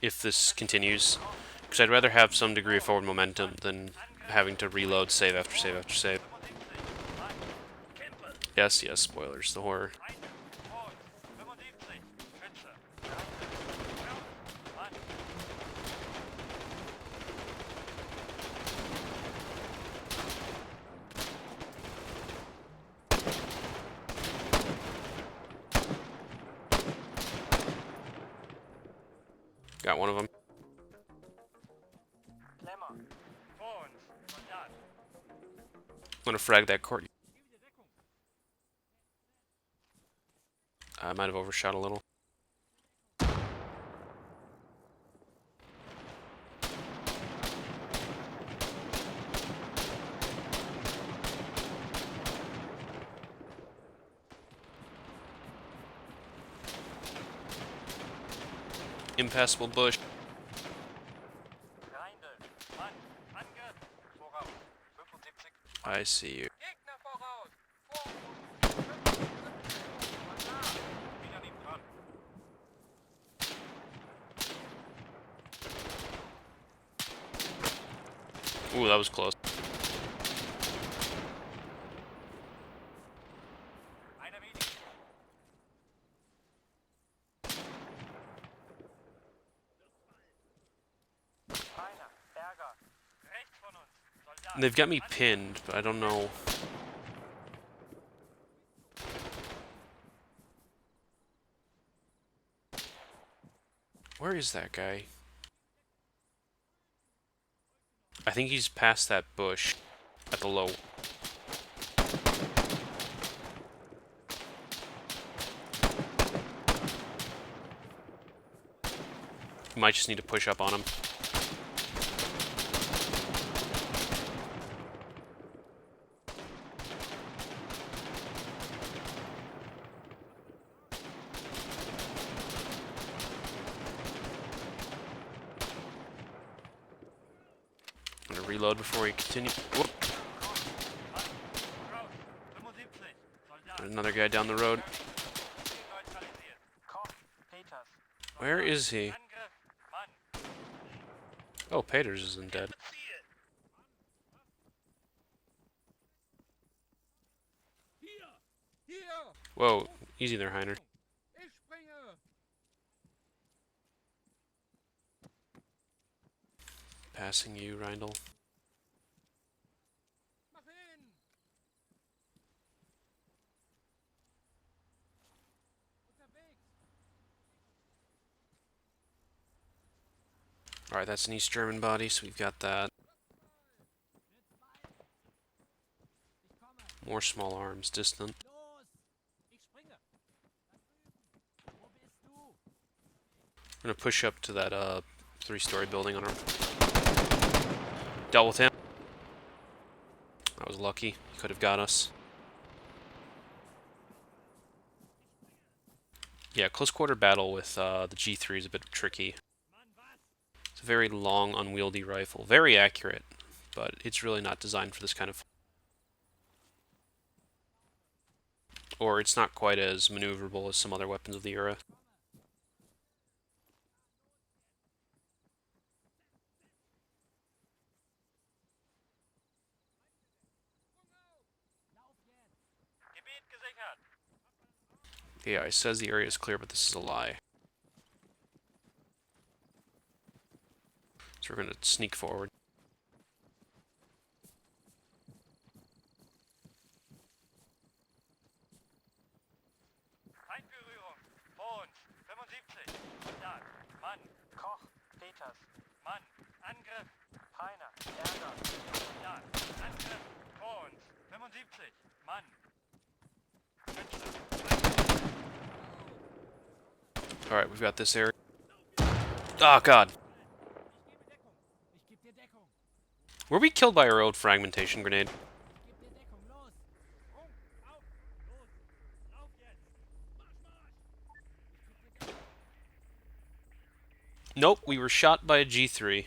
if this continues, because I'd rather have some degree of forward momentum than having to reload save after save after save. 75. Kämpfe. Yes, yes, spoilers, the horror. Feinde. Vor uns. 75. Schütze. Feinde. Voraus. Mann. Got one of them. Klemmer. Vor uns. Soldat. I'm gonna frag that court. I might have overshot a little. Impassable bush. Feinde. Mann. Angriff. Voraus. 75. I see you. Gegner voraus. Vor uns. 75. Soldat. Wieder neben dran. Ooh, that was close. Einer weniger. Feiner. Berger. Rechts von uns. Soldat. They've got me pinned, but I don't know. Where is that guy? I think he's past that bush at the low. Might just need to push up on him. I'm gonna reload before we continue. Whoop. Voraus. 75. Soldat. Another guy down the road. Ziel neutralisiert. Koch. Peters. Where is he? Angriff. Mann. Oh, Peters isn't dead. Ziel. Whoa, easy there, Heiner. Passing you, Reindl. Alright, that's an East German body, so we've got that. Ich komme. More small arms, distant. Los! Ich springe. Da drüben. Wo bist du? We're gonna push up to that 3-story building on our. Dealt with him. That was lucky. He could have got us. Yeah, close quarter battle with the G3 is a bit tricky. Mann, was? It's a very long, unwieldy rifle. Very accurate, but it's really not designed for this kind of. Or it's not quite as maneuverable as some other weapons of the era. Lauf jetzt! Gebiet gesichert! Yeah, it says the area is clear, but this is a lie. So we're gonna sneak forward. Feindberührung! Vor uns! 75! Da! Mann! Koch! Peters! Mann! Angriff! Peiner! Ärger! Da! Angriff! Vor uns! 75! Mann! Münster! Alright, we've got this area. Oh, God. Ich gebe Deckung! Ich gebe dir Deckung! Were we killed by our old fragmentation grenade? Ich gebe dir Deckung! Los! Sprung! Auf! Los! Lauf jetzt! Marsch, marsch! Ich gebe dir Deckung! Nope, we were shot by a G3.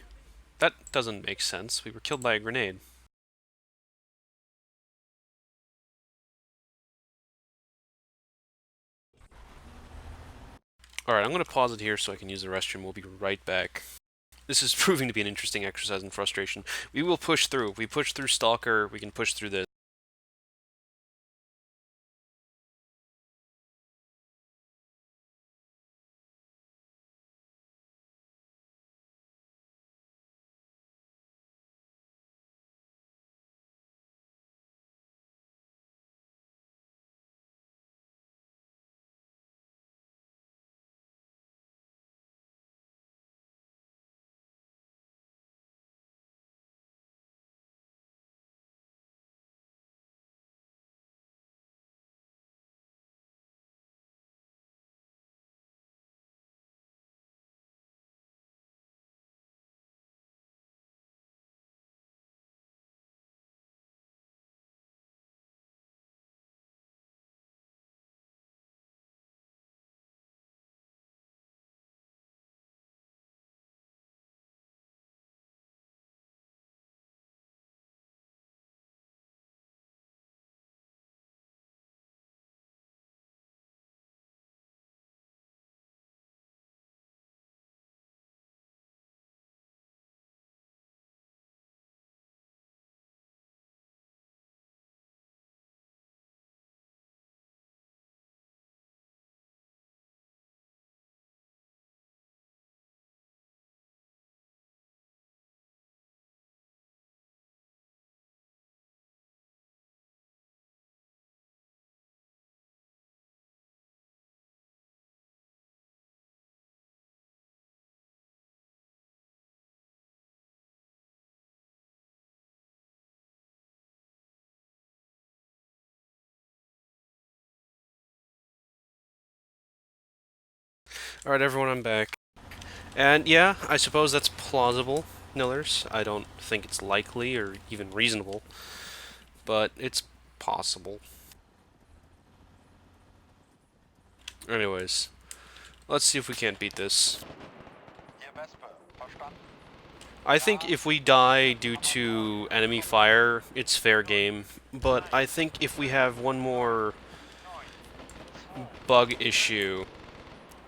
That doesn't make sense. We were killed by a grenade. Alright, I'm going to pause it here so I can use the restroom. We'll be right back. This is proving to be an interesting exercise in frustration. We will push through. If we push through Stalker, we can push through this. Alright, everyone, I'm back. And yeah, I suppose that's plausible, Nillers. I don't think it's likely or even reasonable, but it's possible. Anyways, let's see if we can't beat this. I think if we die due to enemy fire, it's fair game, but I think if we have one more bug issue,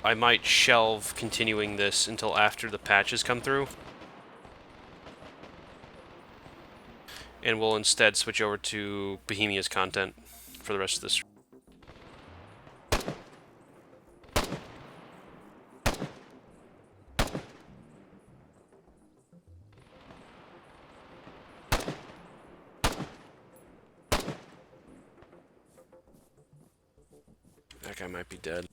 I might shelve continuing this until after the patches come through. And we'll instead switch over to Bohemia's content for the rest of this. That guy might be dead.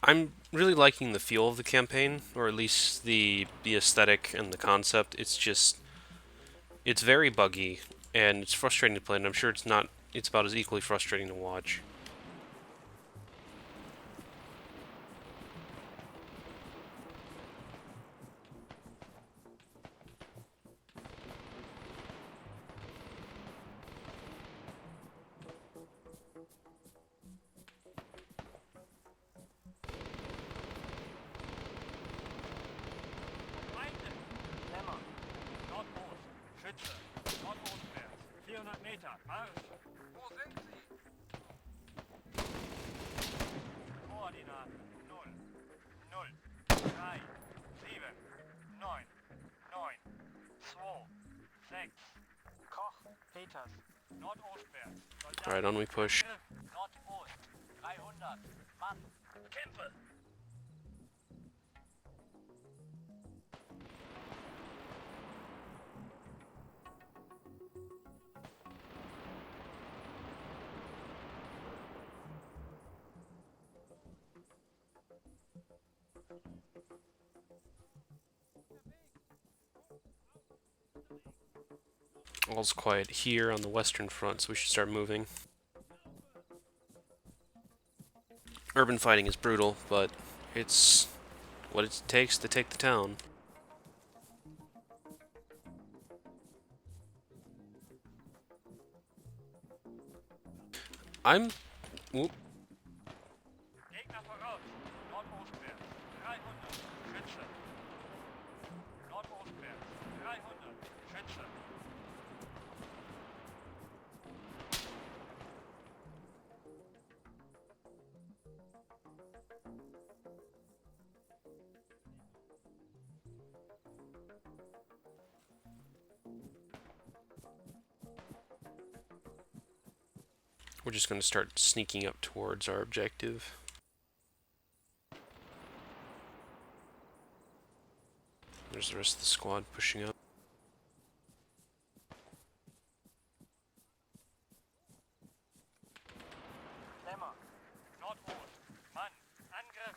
I'm really liking the feel of the campaign, or at least the aesthetic and the concept. It's very buggy and it's frustrating to play, and I'm sure it's not. It's about as equally frustrating to watch. Feinde! Lämmer! Nordost! Schütze! Nordostwärts! 400 Meter! Marsch! Wo sind Sie? Koordinaten 0, 0, 3, 7, 9, 9, 2, 6. Koch, Peters, Nordostwärts. Alright, Soldaten, on we push. Angriff, Nordost, 300. Mann, Kämpfe! All's quiet here on the western front, so we should start moving. Urban fighting is brutal, but it's what it takes to take the town. I'm... Whoop. Gegner voraus, Nordostwärts, 300. Schütze! Nordostwärts, 300. Schütze! We're just going to start sneaking up towards our objective. There's the rest of the squad pushing up. Lämmer! Nordost! Mann! Angriff!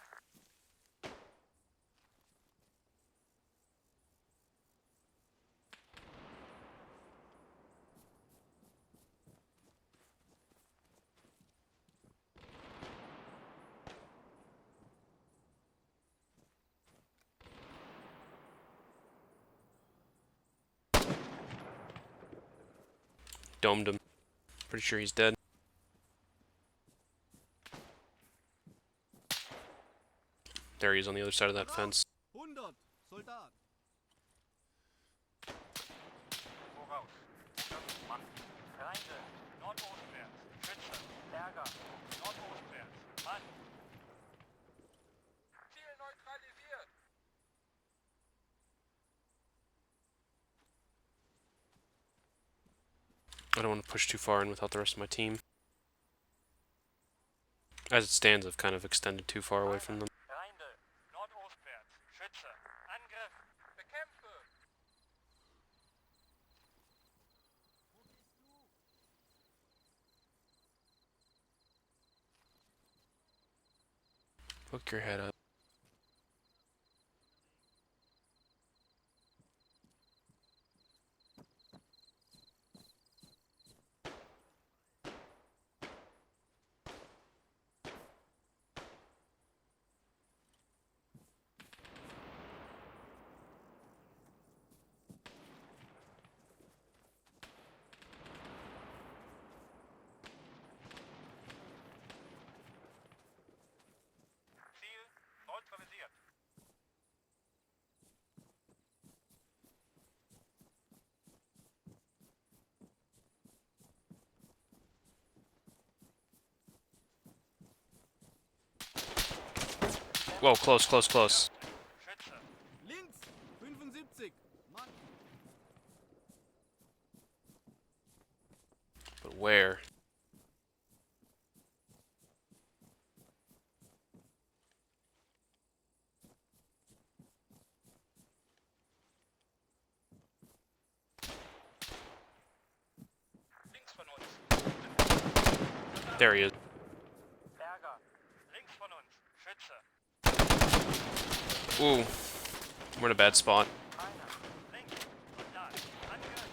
Domed him. Pretty sure he's dead. There he is on the other side of that fence. 100 Soldat. Voraus! 100 Mann! Feinde! Nordostwärts! Schütze! Berger! Nordostwärts! Mann! Ziel neutralisiert! I don't want to push too far in without the rest of my team. As it stands, I've kind of extended too far away from them. Feinde! Nordostwärts! Schütze! Angriff! Bekämpfe! Hook your head up. Ziel neutralisiert! Whoa, close, close, close. Schütze! Links 75. Mann. But where? Links von uns! There he is. Berger! Links von uns! Schütze! Ooh, we're in a bad spot. Feiner. Links. Soldat. Angriff.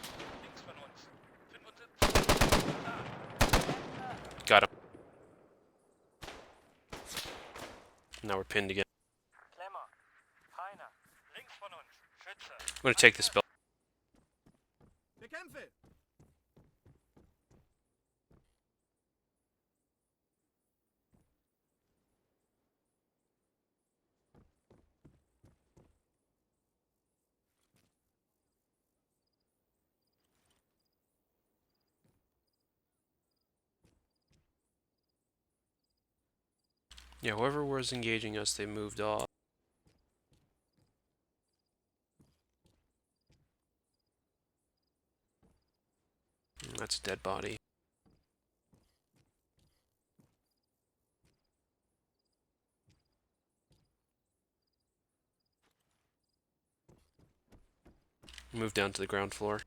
Links von uns. 75. Soldat. Got him. Now we're pinned again. Klemmer. Feiner. Links von uns. Schütze. I'm gonna take this building. Bekämpfe! Yeah, whoever was engaging us, they moved off. That's a dead body. Move down to the ground floor.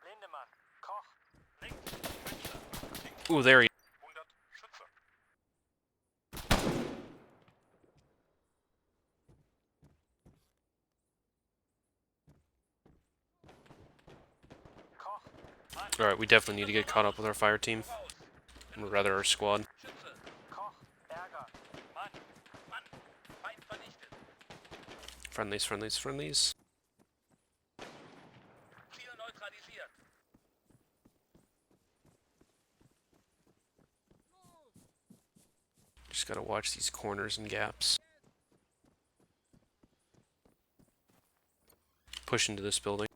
Lindemann. Koch. Links. Schütze. Links. Ooh, there he. 100. Schütze. Koch. Mann. Alright, we definitely need to get caught up with our fire team. Voraus. Or rather, our squad. Schütze. Koch. Berger. Mann. Mann. Feind vernichtet. Friendlies, friendlies, friendlies. Ziel neutralisiert. Just gotta watch these corners and gaps. Push into this building.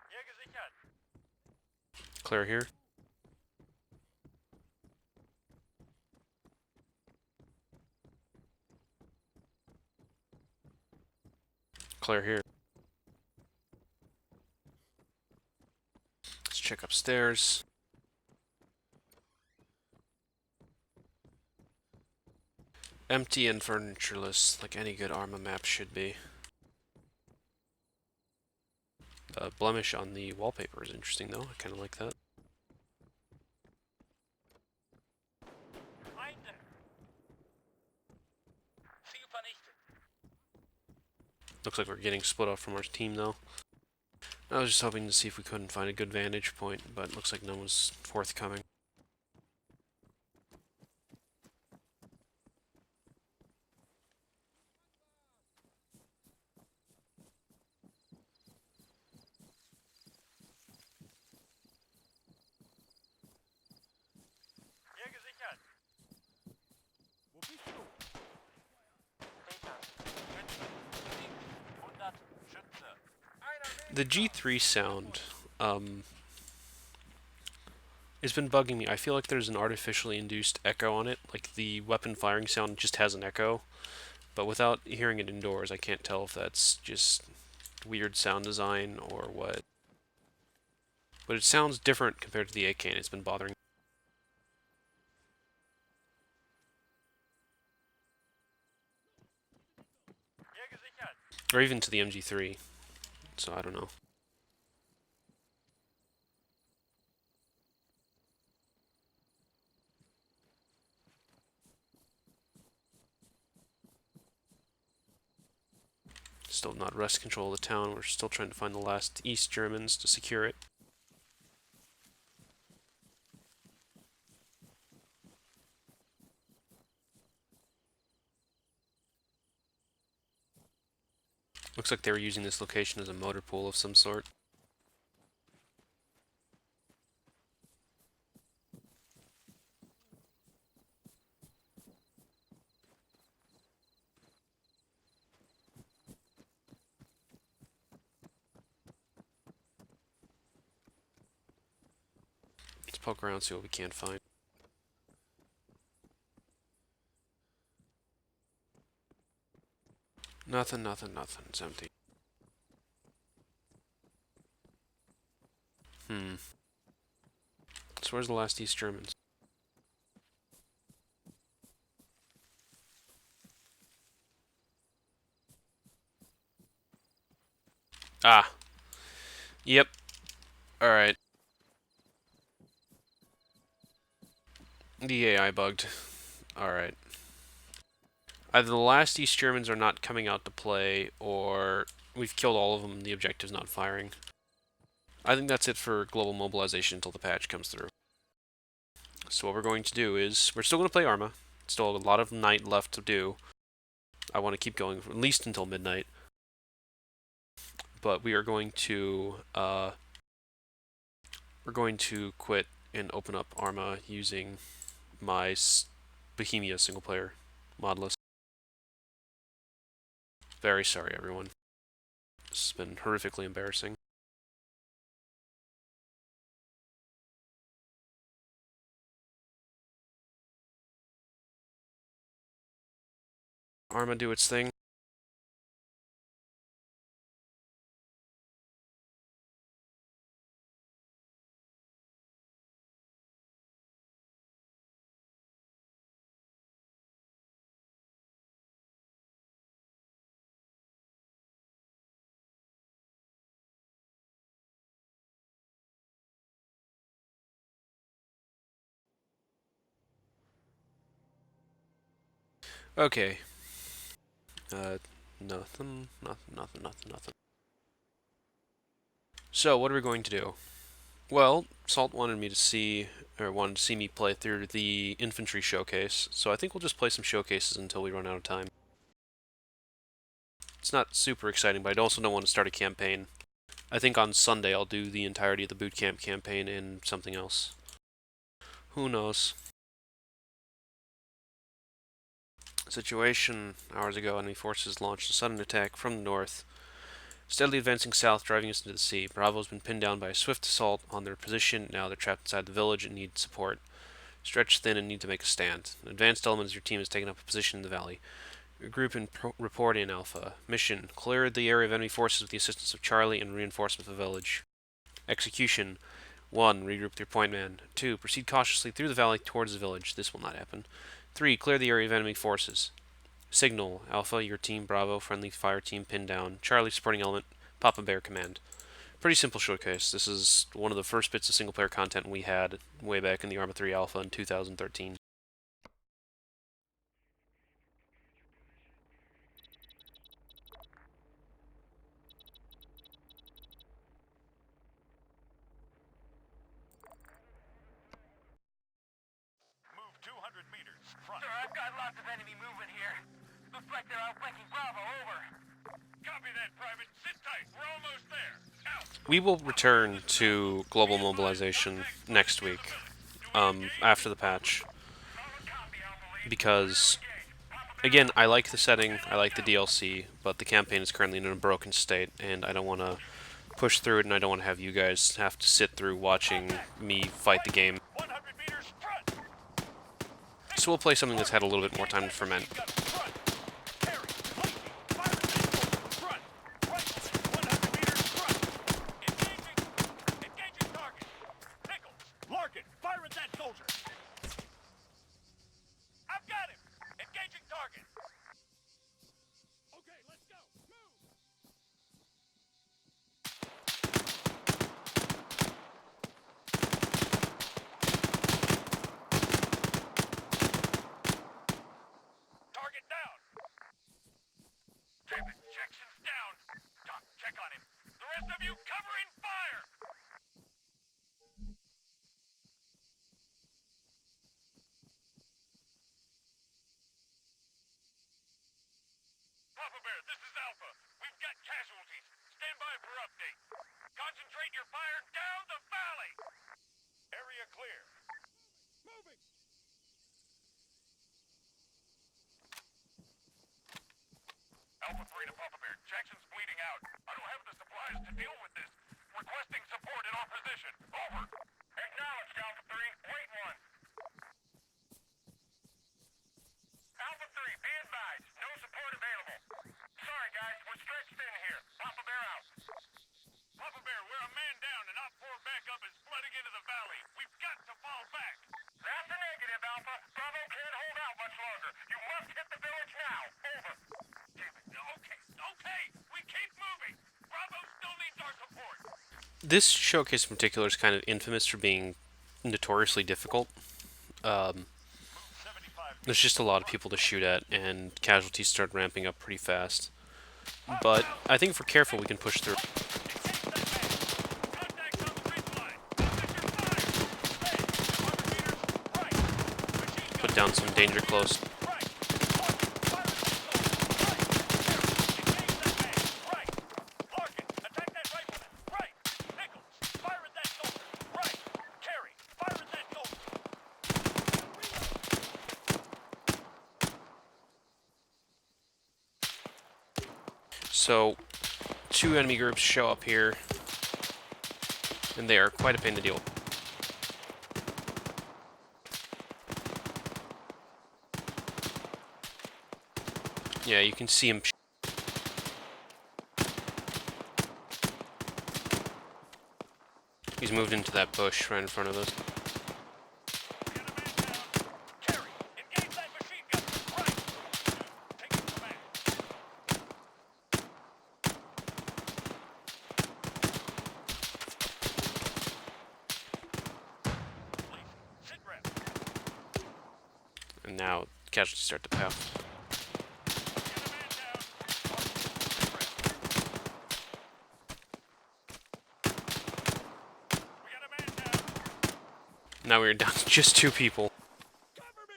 Hier gesichert. Clear here. Clear here. Let's check upstairs. Empty and furnitureless, like any good Arma map should be. The blemish on the wallpaper is interesting though, I kinda like that. Feinde. Ziel vernichtet. Looks like we're getting split off from our team though. I was just hoping to see if we couldn't find a good vantage point, but looks like no one's forthcoming. Hier gesichert. Wo bist du? Peters. Schütze. Links. 100. Schütze. Einer The G3 sound, it's been bugging me. I feel like there's an artificially induced echo on it, like the weapon firing sound just has an echo, but without hearing it indoors, I can't tell if that's just weird sound design or what. But it sounds different compared to the AK, and it's been bothering me. Hier gesichert. Or even to the MG3, so I don't know. Still not wrest control of the town. We're still trying to find the last East Germans to secure it. Looks like they were using this location as a motor pool of some sort. Let's poke around, see what we can find. Nothing, nothing, nothing. It's empty. Let's Where's the last East Germans? Ah. Yep. Alright. The AI bugged. Alright. Either the last East Germans are not coming out to play, or we've killed all of them and the objective's not firing. I think that's it for global mobilization until the patch comes through. So what we're going to do is, we're still going to play Arma. Still a lot of night left to do. I want to keep going at least until midnight. But we are going to, quit and open up Arma using my Bohemia single player mod list. Very sorry, everyone. This has been horrifically embarrassing. Arma do its thing. Okay. Nothing. So, what are we going to do? Well, Salt wanted to see me play through the infantry showcase, so I think we'll just play some showcases until we run out of time. It's not super exciting, but I also don't want to start a campaign. I think on Sunday I'll do the entirety of the boot camp campaign in something else. Who knows? Situation: hours ago, enemy forces launched a sudden attack from the north, steadily advancing south, driving us into the sea. Bravo's been pinned down by a swift assault on their position. Now they're trapped inside the village and need support. Stretched thin and need to make a stand. An advanced element of your team has taken up a position in the valley. Regroup and report in Alpha. Mission: clear the area of enemy forces with the assistance of Charlie and reinforcement of the village. Execution: 1. Regroup with your point man. 2. Proceed cautiously through the valley towards the village. This will not happen. 3. Clear the area of enemy forces. Signal: Alpha, your team, Bravo, friendly fire team pinned down. Charlie, supporting element, Papa Bear command. Pretty simple showcase. This is one of the first bits of single player content we had way back in the Arma 3 Alpha in 2013. Move 200 meters. Front. Sir, I've got lots of enemy movement here. Looks like they're outflanking Bravo. Over. Copy that, Private. Sit tight. We're almost there. Out. We will return to global mobilization next week, after the patch, because again, I like the setting, I like the DLC, but the campaign is currently in a broken state, and I don't want to push through it, and I don't want to have you guys have to sit through watching me fight the game. 100 meters. Front. So we'll play something that's had a little bit more time to ferment. Papa Bear, this is Alpha. We've got casualties. Stand by for update. Concentrate your fire down the valley. Area clear. Moving! Alpha 3 to Papa Bear. Jackson's bleeding out. I don't have the supplies to deal with this. Requesting support in our position. Over. Acknowledged, Alpha 3. Wait one. Alpha 3, be advised. No support available. Sorry, guys. We're This showcase in particular is kind of infamous for being notoriously difficult. Um, Move 75 there's meters. just a lot of people to shoot at, and casualties start ramping up pretty fast. But Hostile! I think if we're careful, we can push through. Engage that man! Contacts on the ridge line! Officer fire! Hey, 200 meters, right! Machine gun! Put down some danger 200 close. meters, right! Larkin, fire at that soldier! Right! Engage that man! Right! Larkin, attack that rifleman! Right! Nichols, fire at that soldier! Right! Carey, fire at that soldier! So, two enemy groups show up here, and they are quite a pain to deal with. Yeah, you can see him. He's moved into that bush right in front of us. We got a man down. Carey, engage that machine gun! Right! Taking command. Please, sit rep. And now casualties start to pout. We got a man down. Sit rep. We got a man down. Now we're down to just two people. Cover me!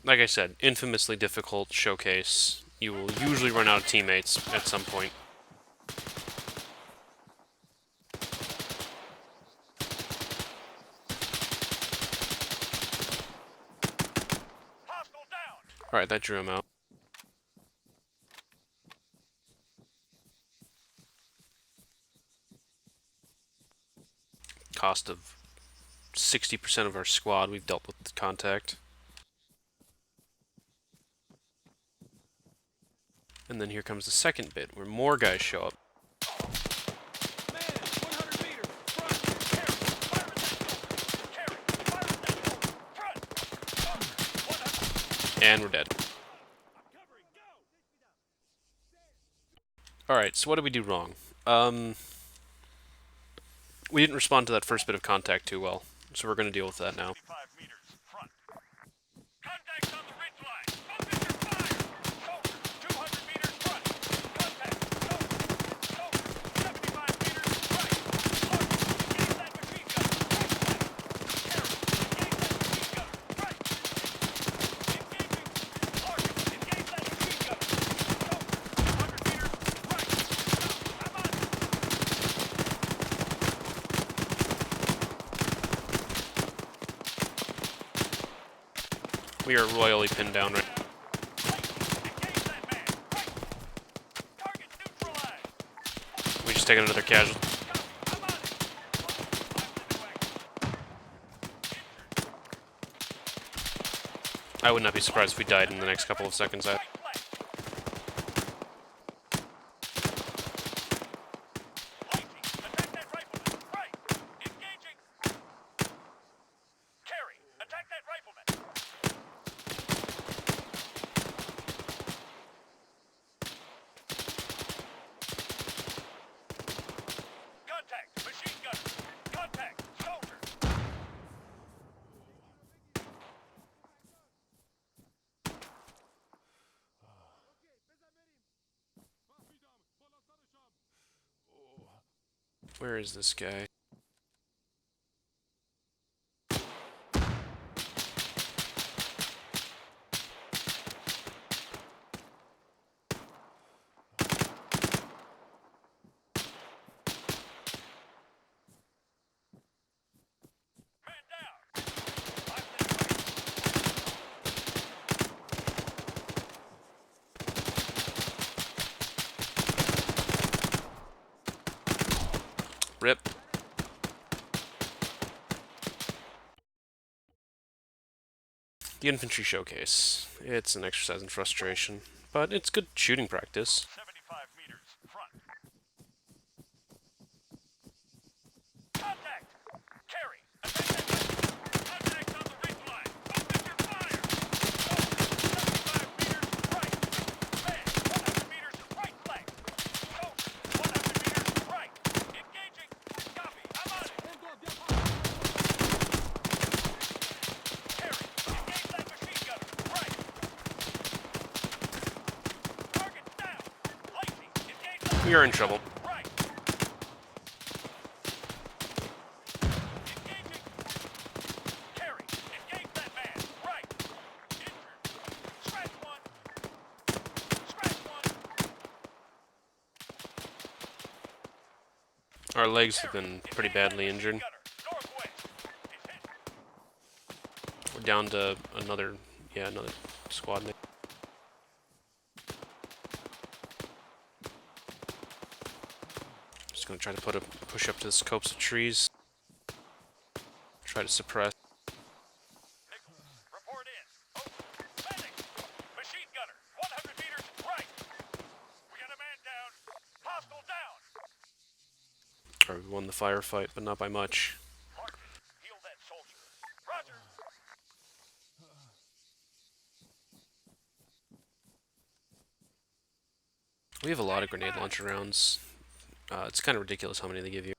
Like I said, infamously difficult showcase. You will usually run out of teammates at some point. Hostile down. Alright, that drew him out. Cost of 60% of our squad we've dealt with contact. And then here comes the second bit, where more guys show up. Man, 100 meters! Front! Carey, fire at that soldier. Carey, fire at that soldier. Front. Soldier, 100. And we're dead. I'm covering! Go! Alright, so what did we do wrong? We didn't respond to that first bit of contact too well, so we're going to deal with that now. 75 meters. Front. Contacts on the ridge line. Officer fire! Soldier, 200 meters front. Contact. Soldier. Soldier, 75 meters right. Larkin, engage that machine gun. Right flank. Carey, engage that machine gun. Right. Engaging. Larkin, engage that machine gun. Soldier, 200 meters right. I'm on. We are royally pinned down right now. Engage that man. Right. Target neutralized. We just taken another casualty. Copy. I'm on it. I would not be surprised if we died in the next couple of seconds. Right flank. Lacey, attack that rifleman. Right. Engaging. Carey, attack that rifleman. Contact. Machine gun. Contact. Soldier. Where is this guy? Man down. 5 minutes. Rip. The infantry showcase. It's an exercise in frustration, but it's good shooting practice. 75 meters. Front. Contact. Carey, attack that rifleman. We are in trouble. Right. Engaging. Carry. Engage that man. Right. Injured. Scratch one. Scratch one. Our legs have Carry. been pretty Engage that badly machine injured. gunner. Northwest. He's hit. We're down to another squad mate. Just gonna try to push up to this copse of trees. Try to suppress. Nichols. Report in. Over. Medic. Machine gunner. 100 meters. Right. We got a man down. Hostile down. Or we won the firefight, but not by much. Martin. Heal that soldier. Roger. We have a lot of grenade launcher rounds. It's kind of ridiculous how many they give you.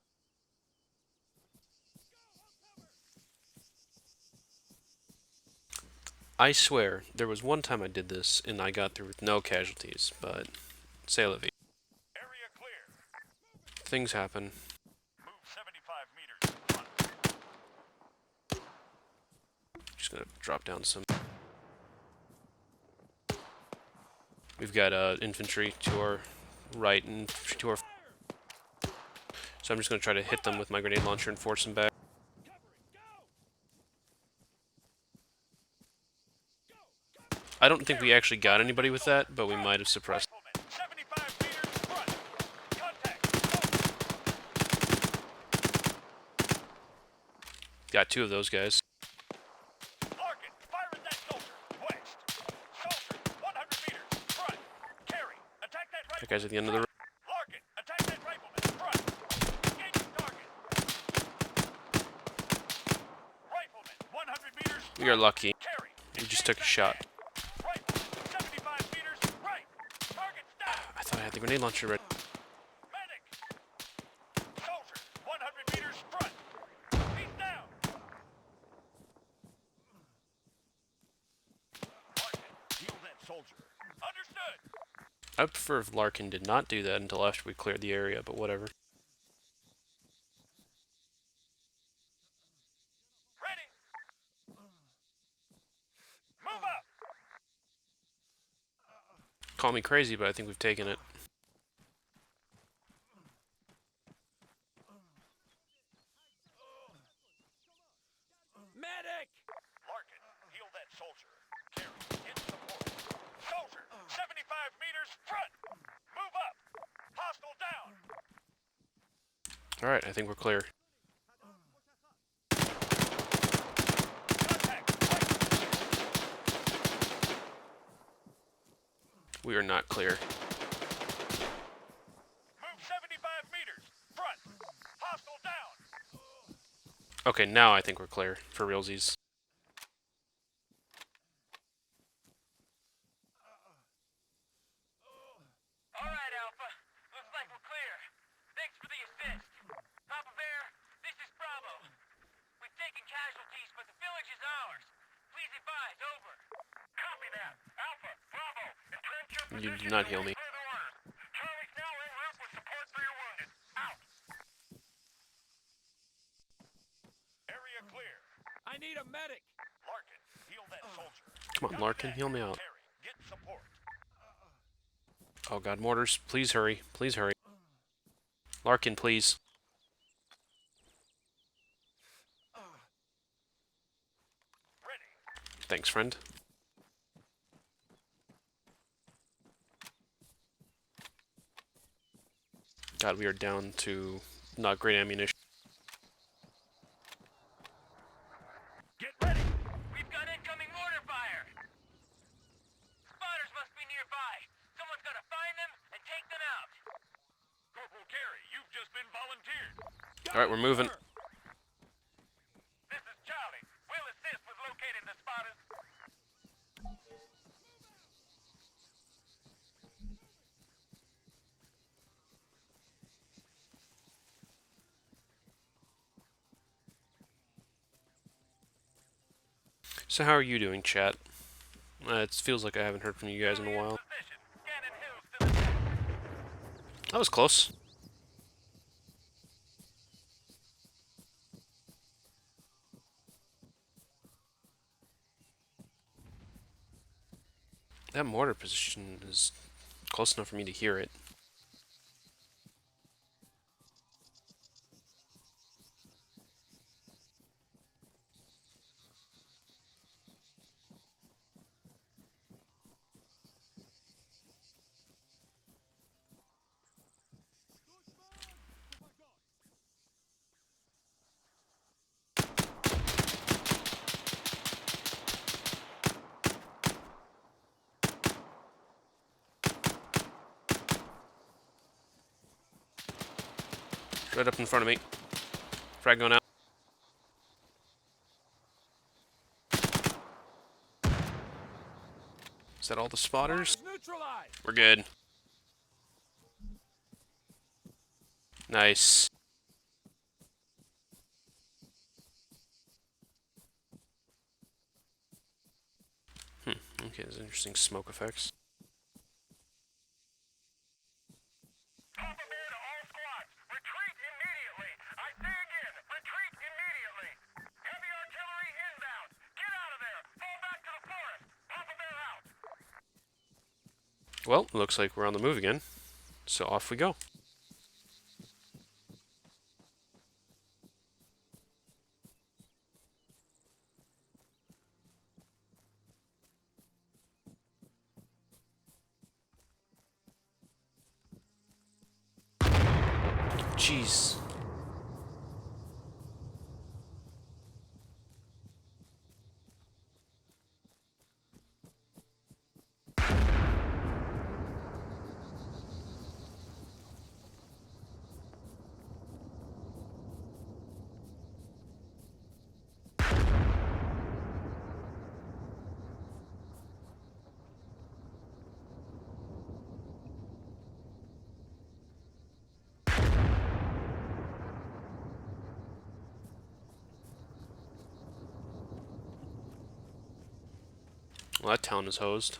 I swear, there was one time I did this and I got through with no casualties, but say la vie. Area clear. Things happen. Move 75 meters. Front. Just gonna drop down some. We've got infantry to our right and to our. So I'm just gonna try to hit them with my grenade launcher and force them back. I don't think we actually got anybody with that, but we might have suppressed. Rifleman. 75 meters. Front. Contact. Got two of those guys. Larkin. Fire at that soldier. West. Soldier. 100 meters. Front. Carry. Attack that That rifleman. guy's at the end of the road. Larkin. Attack that rifleman. Front. Engaging target. Rifleman. 100 meters. We are lucky. Carry. We just took a shot. Rifleman. 75 meters. Right. Target's down. I thought I had the grenade launcher ready. Medic. Soldier. 100 meters. Front. He's down. Larkin. Heal that soldier. Understood. I would prefer if Larkin did not do that until after we cleared the area, but whatever. Ready. Move up. Call me crazy, but I think we've taken it. Medic! Larkin. Heal that soldier. Carry. Get support. Soldier. 75 meters. Front. Move up. Hostile down. Alright, I think we're clear. Contact. We are not clear. Move 75 meters. Front. Hostile down. Okay, now I think we're clear, for realsies. All right, Alpha. Looks like we're clear. Thanks for the assist. Papa Bear, this is Bravo. We've taken casualties, but the village is ours. Please advise, over. Copy that. Alpha, Bravo, entrench your You position did not and heal wait me. further orders. Charlie's now en route with support for your wounded. Out. Area clear. I need a medic! Larkin, heal that soldier. Come on, Larkin, heal me out. Terry, get support. Oh god, mortars, please hurry. Please hurry. Larkin, please. Ready. Thanks, friend. God, we are down to not great ammunition. Get ready. We've got incoming mortar fire. Spotters must be nearby. Someone's got to find them and take them out. Corporal Carey, you've just been volunteered. Alright, we're moving. This is Charlie. We'll assist with locating the spotters. So how are you doing, chat? It feels like I haven't heard from you guys in a while. Position. Scanning hills to the That was close. That mortar position is close enough for me to hear it. Oh my god. Right up in front of me. Frag going out. Is that all the spotters? Spotters neutralized. We're good. Nice. Okay, there's interesting smoke effects. Papa Bear to all squads. Retreat immediately. I say again, retreat immediately. Heavy artillery inbound. Get out of there. Fall back to the forest. Papa Bear out. Well, looks like we're on the move again. So off we go. Jeez. Well, that town is hosed.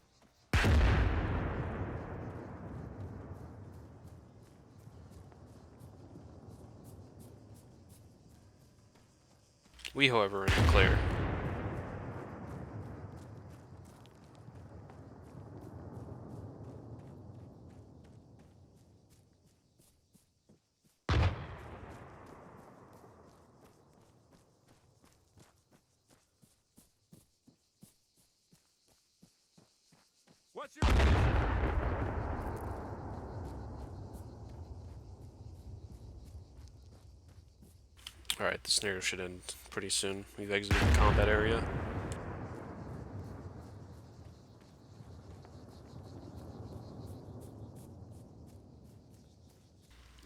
We, however, are in the clear. What's your position? Alright, the scenario should end pretty soon. We've exited the combat area.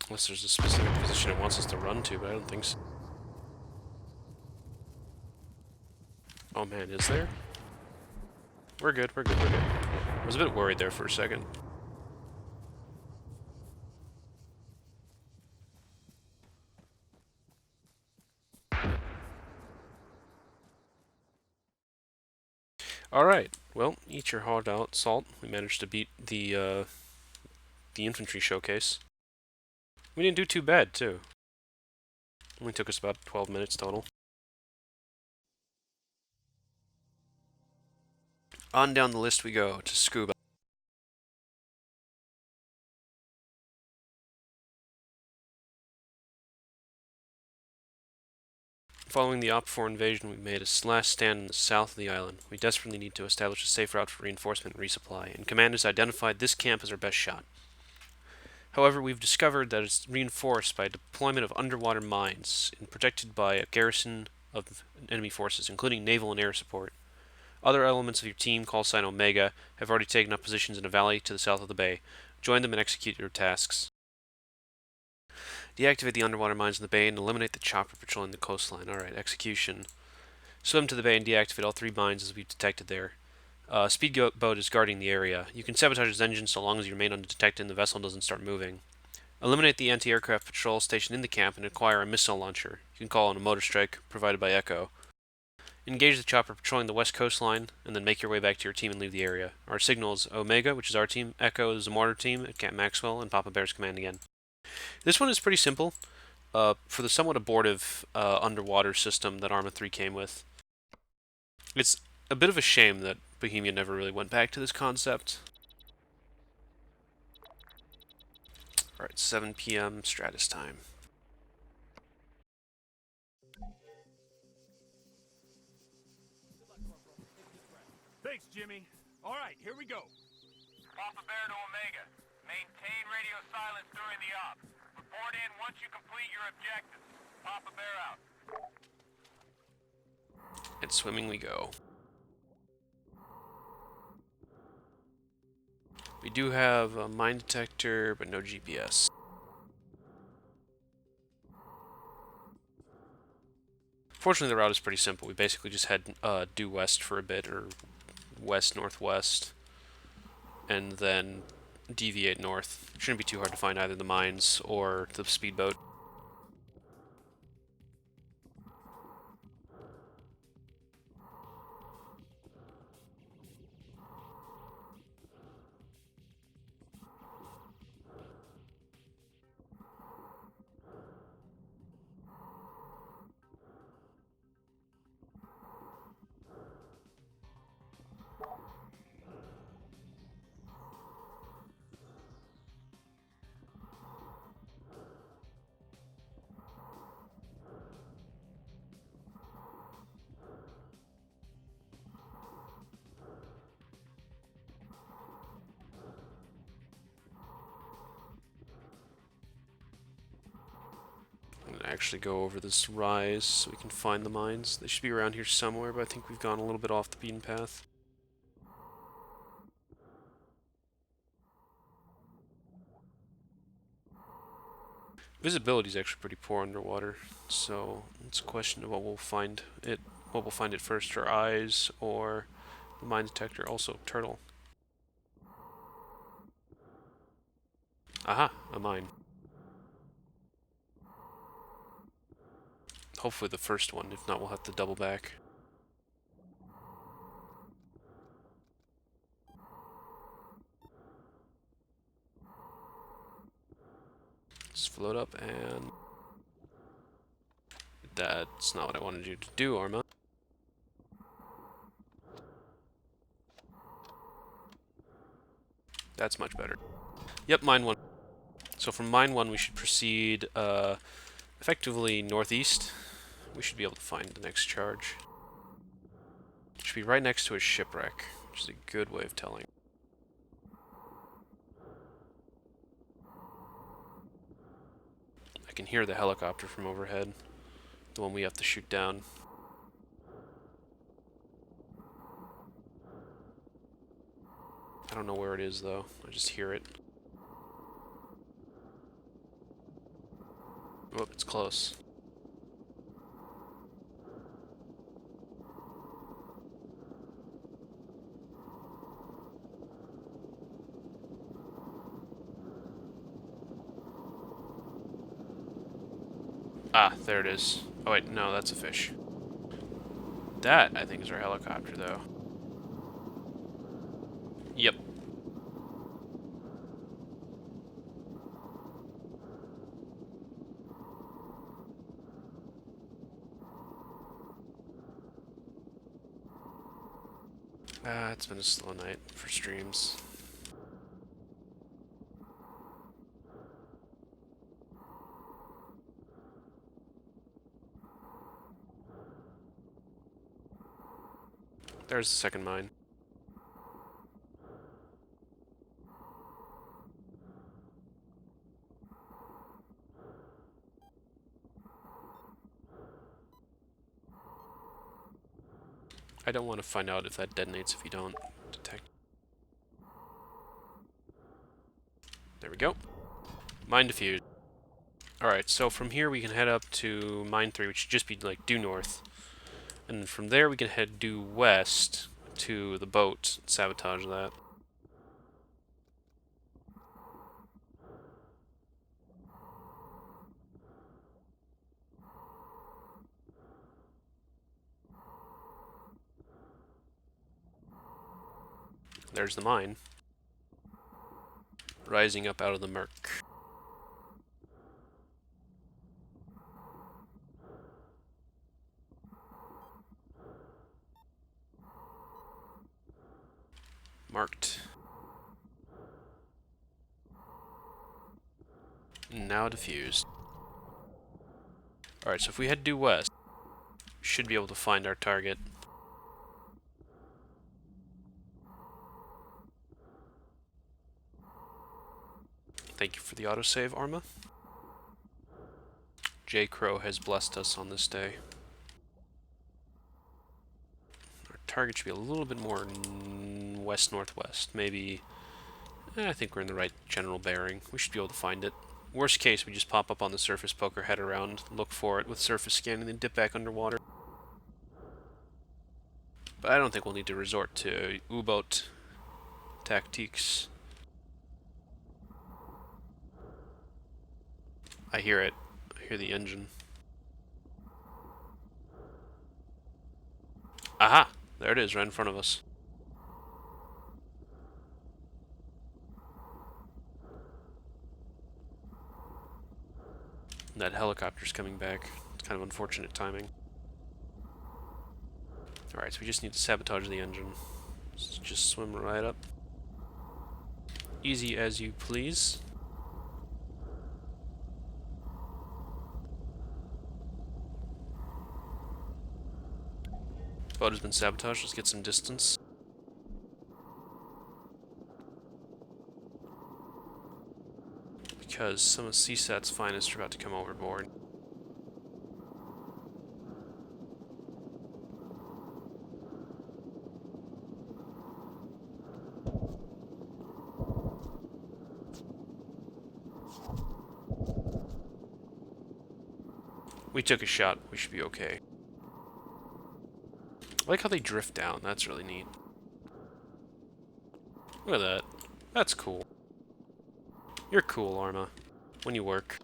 Unless there's a specific position it wants us to run to, but I don't think so. Oh man, is there? We're good, we're good, we're good. I was a bit worried there for a second. Alright, well, eat your heart out, Salt. We managed to beat the infantry showcase. We didn't do too bad, too. Only took us about 12 minutes total. On down the list we go to Scuba. Following the Op 4 invasion, we made a last stand in the south of the island. We desperately need to establish a safe route for reinforcement and resupply, and Command has identified this camp as our best shot. However, we've discovered that it's reinforced by a deployment of underwater mines and protected by a garrison of enemy forces, including naval and air support. Other elements of your team, call sign Omega, have already taken up positions in a valley to the south of the bay. Join them and execute your tasks. Deactivate the underwater mines in the bay and eliminate the chopper patrolling the coastline. Alright, execution. Swim to the bay and deactivate all 3 mines as we've detected there. Speedboat is guarding the area. You can sabotage its engines so long as you remain undetected and the vessel doesn't start moving. Eliminate the anti-aircraft patrol station in the camp and acquire a missile launcher. You can call on a motor strike provided by Echo. Engage the chopper patrolling the west coastline, and then make your way back to your team and leave the area. Our signal is Omega, which is our team, Echo is the mortar team at Camp Maxwell, and Papa Bear's command again. This one is pretty simple. For the somewhat abortive underwater system that Arma 3 came with, it's a bit of a shame that Bohemia never really went back to this concept. Alright, 7 p.m. Stratus time. Thanks, Jimmy. All right, here we go. Papa Bear to Omega. Maintain radio silence during the op. Report in once you complete your objectives. Papa Bear out. And swimming we go. We do have a mine detector, but no GPS. Fortunately, the route is pretty simple. We basically just head due west for a bit, or west-northwest, and then deviate north. Shouldn't be too hard to find either the mines or the speedboat. I'm going to actually go over this rise so we can find the mines. They should be around here somewhere, but I think we've gone a little bit off the beaten path. Visibility is actually pretty poor underwater, so it's a question of what we'll find it first, our eyes or the mine detector. Also, turtle. Aha, a mine. Hopefully the first one, if not we'll have to double back. Just float up and... That's not what I wanted you to do, Arma. That's much better. Yep, mine 1. So from mine 1 we should proceed effectively northeast. We should be able to find the next charge. It should be right next to a shipwreck, which is a good way of telling. I can hear the helicopter from overhead, the one we have to shoot down. I don't know where it is though, I just hear it. Oh, it's close. Ah, there it is. Oh wait, no, that's a fish. That, I think, is our helicopter, though. Yep. Ah, it's been a slow night for streams. There's the second mine. I don't want to find out if that detonates if you don't detect. There we go. Mine defused. Alright, so from here we can head up to mine 3, which should just be like due north. And from there we can head due west to the boat and sabotage that. There's the mine. Rising up out of the murk. Marked. Now diffused. Alright, so if we head due west, we should be able to find our target. Thank you for the autosave, Arma. J. Crow has blessed us on this day. Our target should be a little bit more west-northwest. Maybe... I think we're in the right general bearing. We should be able to find it. Worst case, we just pop up on the surface, poke our head around, look for it with surface scanning, then dip back underwater. But I don't think we'll need to resort to U-boat tactics. I hear it. I hear the engine. Aha! There it is, right in front of us. That helicopter's coming back. It's kind of unfortunate timing. Alright, so we just need to sabotage the engine. Let's just swim right up. Easy as you please. Boat has been sabotaged. Let's get some distance. Because some of CSAT's finest are about to come overboard. We took a shot. We should be okay. I like how they drift down. That's really neat. Look at that. That's cool. You're cool, Arma. When you work.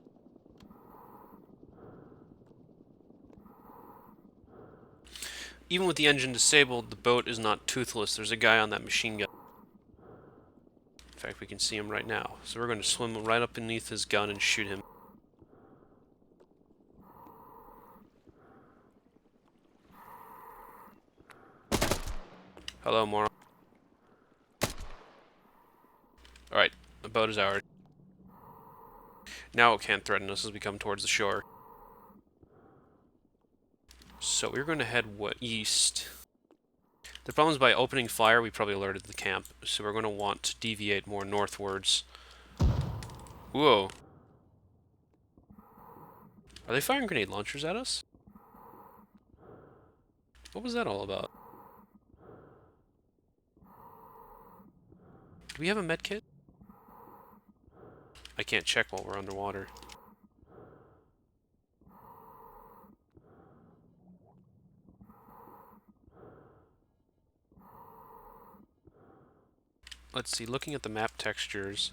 Even with the engine disabled, the boat is not toothless. There's a guy on that machine gun. In fact, we can see him right now. So we're going to swim right up beneath his gun and shoot him. Hello, moron. Alright, the boat is ours. Now it can't threaten us as we come towards the shore. So we're going to head east. The problem is by opening fire, we probably alerted the camp. So we're going to want to deviate more northwards. Whoa. Are they firing grenade launchers at us? What was that all about? Do we have a med kit? I can't check while we're underwater. Let's see, looking at the map textures,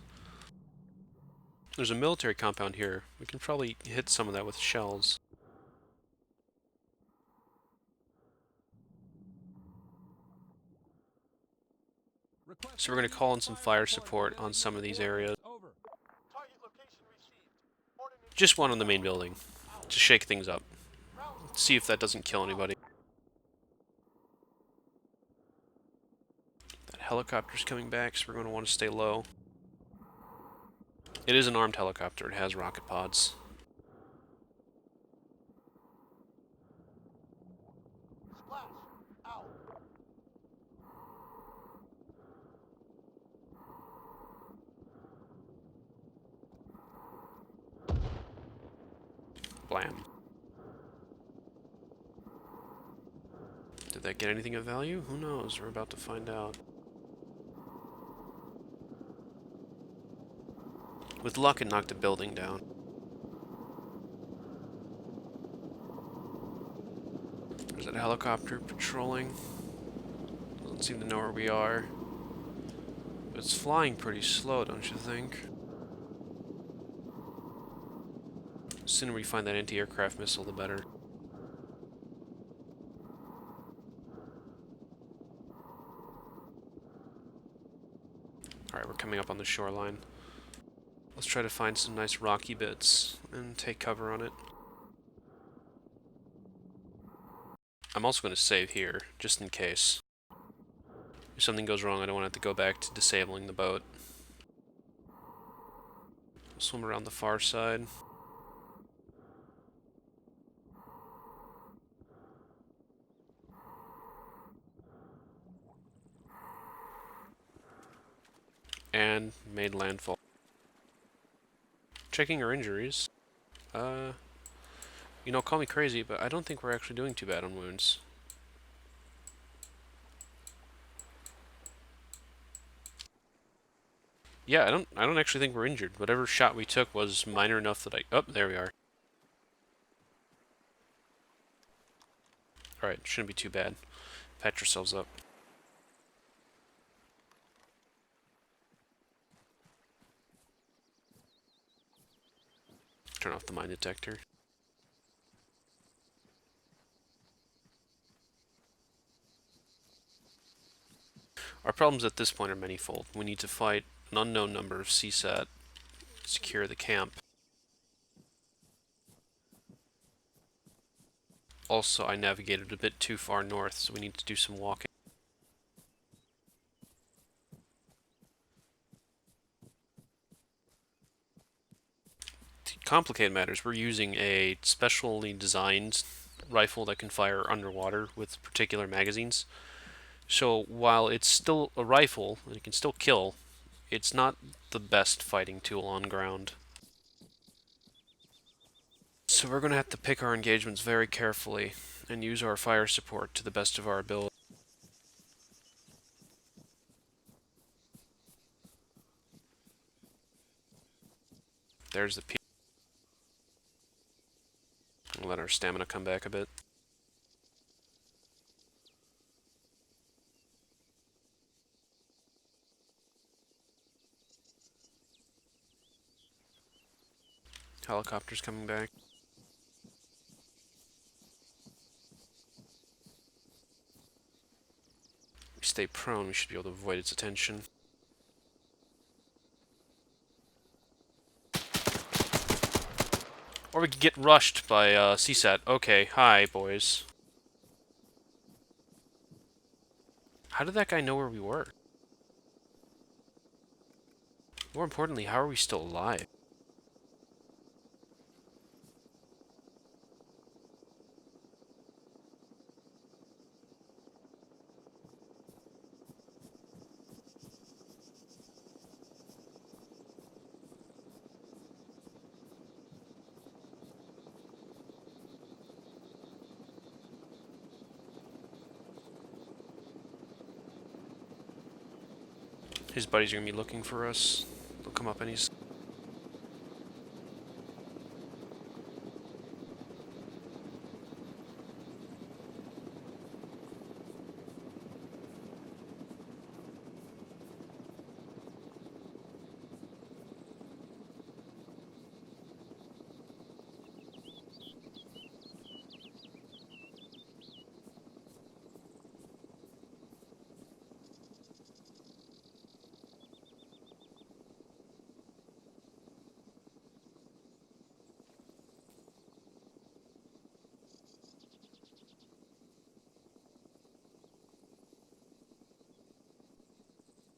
there's a military compound here. We can probably hit some of that with shells. So we're going to call in some fire support on some of these areas. Just one on the main building, to shake things up. See if that doesn't kill anybody. That helicopter's coming back, so we're going to want to stay low. It is an armed helicopter. It has rocket pods. Blam. Did that get anything of value? Who knows? We're about to find out. With luck, it knocked a building down. There's that helicopter patrolling. Doesn't seem to know where we are. But it's flying pretty slow, don't you think? The sooner we find that anti-aircraft missile, the better. coming up on the shoreline. Let's try to find some nice rocky bits and take cover on it. I'm also going to save here, just in case. If something goes wrong, I don't want to have to go back to disabling the boat. Swim around the far side. And made landfall. Checking our injuries. You know, call me crazy, but I don't think we're actually doing too bad on wounds. Yeah, I don't actually think we're injured. Whatever shot we took was minor enough that oh, there we are. Alright, shouldn't be too bad. Patch yourselves up. Turn off the mine detector. Our problems at this point are manifold. We need to fight an unknown number of CSAT, secure the camp. Also, I navigated a bit too far north, so we need to do some walking. To complicate matters, we're using a specially designed rifle that can fire underwater with particular magazines. So while it's still a rifle and it can still kill, it's not the best fighting tool on ground. So we're going to have to pick our engagements very carefully and use our fire support to the best of our ability. There's the peak. We'll let our stamina come back a bit. Helicopter's coming back. If we stay prone, we should be able to avoid its attention. Or we could get rushed by CSAT. Okay, hi, boys. How did that guy know where we were? More importantly, how are we still alive? His buddies are going to be looking for us. They'll come up and he's...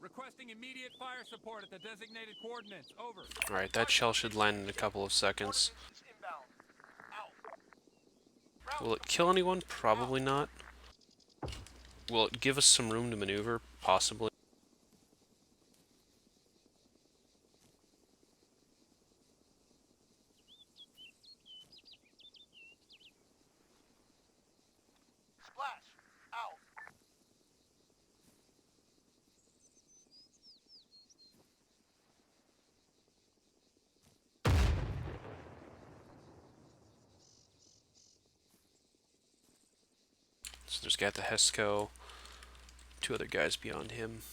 Requesting immediate fire support at the designated coordinates. Over. Alright, that shell should land in a couple of seconds. Will it kill anyone? Probably not. Will it give us some room to maneuver? Possibly. Splash! Out! So there's got the Hesco. Two other guys beyond him.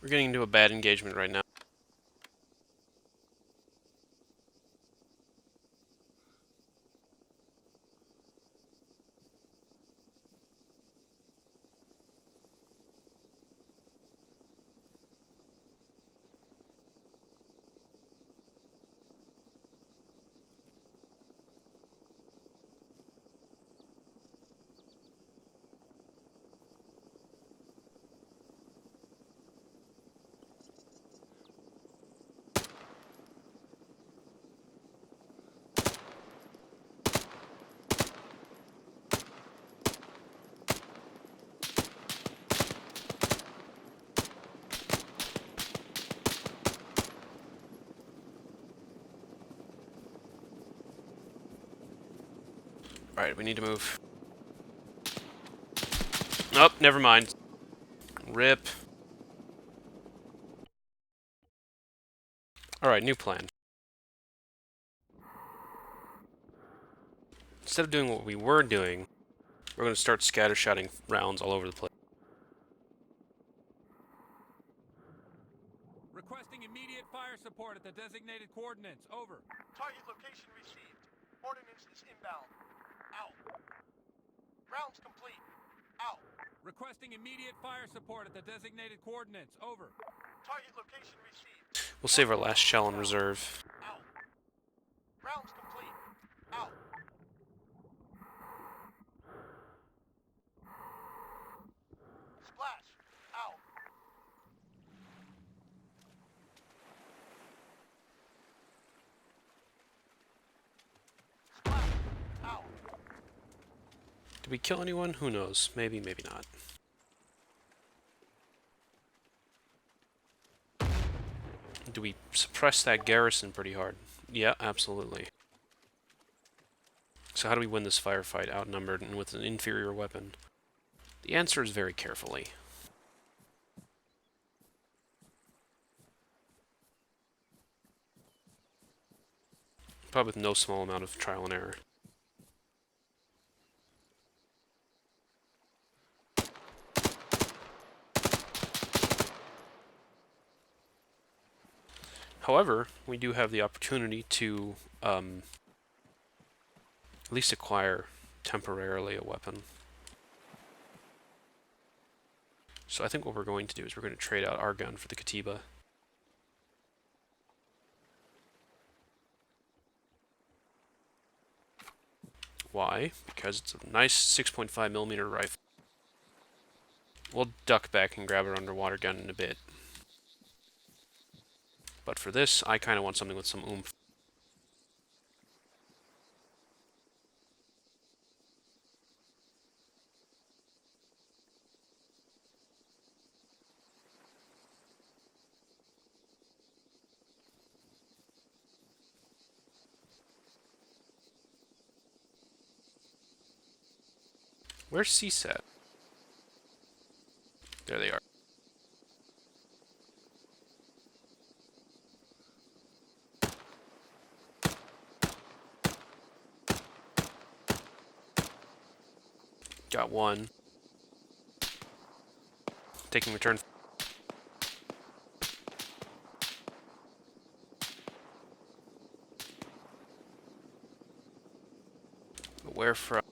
We're getting into a bad engagement right now. Alright, we need to move. Oh, never mind. Rip. Alright, new plan. Instead of doing what we were doing, we're going to start scattershotting rounds all over the place. Requesting immediate fire support at the designated coordinates. Over. Target location received. Ordnance is inbound. Out. Rounds complete. Out. Requesting immediate fire support at the designated coordinates. Over. Target location received. We'll save our last shell in reserve. Out. Rounds complete. Out. Splash. Out. Splash. Out. Did we kill anyone? Who knows? Maybe, maybe not. Do we suppress that garrison pretty hard? Yeah, absolutely. So how do we win this firefight outnumbered and with an inferior weapon? The answer is very carefully. Probably with no small amount of trial and error. However, we do have the opportunity to at least acquire temporarily a weapon. So I think what we're going to do is we're going to trade out our gun for the Katiba. Why? Because it's a nice 6.5mm rifle. We'll duck back and grab our underwater gun in a bit. But for this, I kind of want something with some oomph. Where's CSAT? There they are. Got one. Taking return. Where from?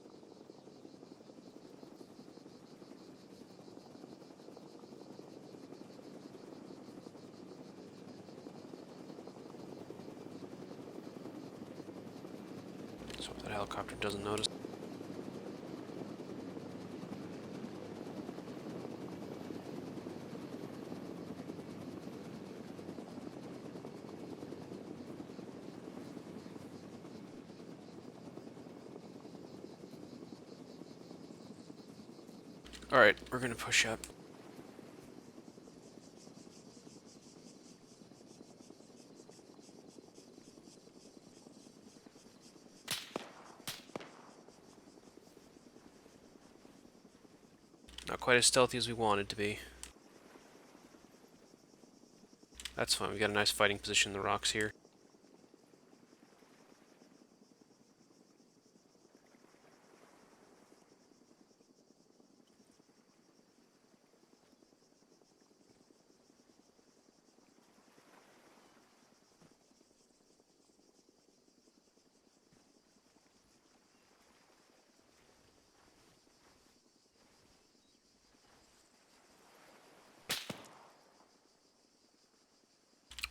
So if that helicopter doesn't notice. Alright, we're gonna push up. Not quite as stealthy as we wanted to be. That's fine, we got a nice fighting position in the rocks here.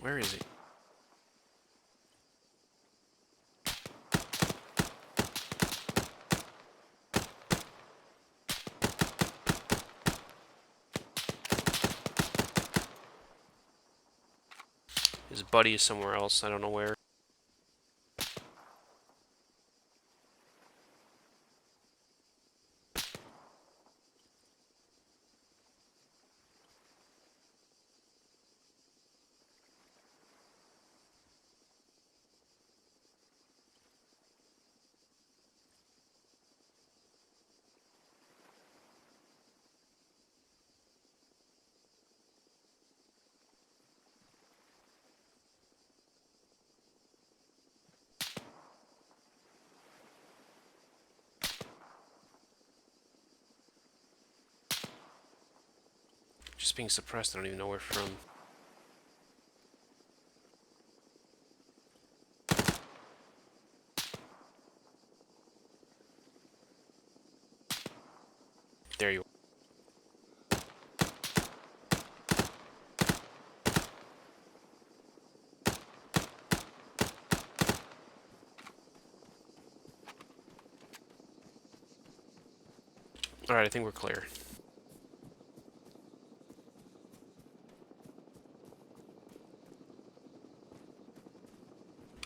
Where is he? His buddy is somewhere else. I don't know where. Just being suppressed. I don't even know where from. There you are. Alright, I think we're clear.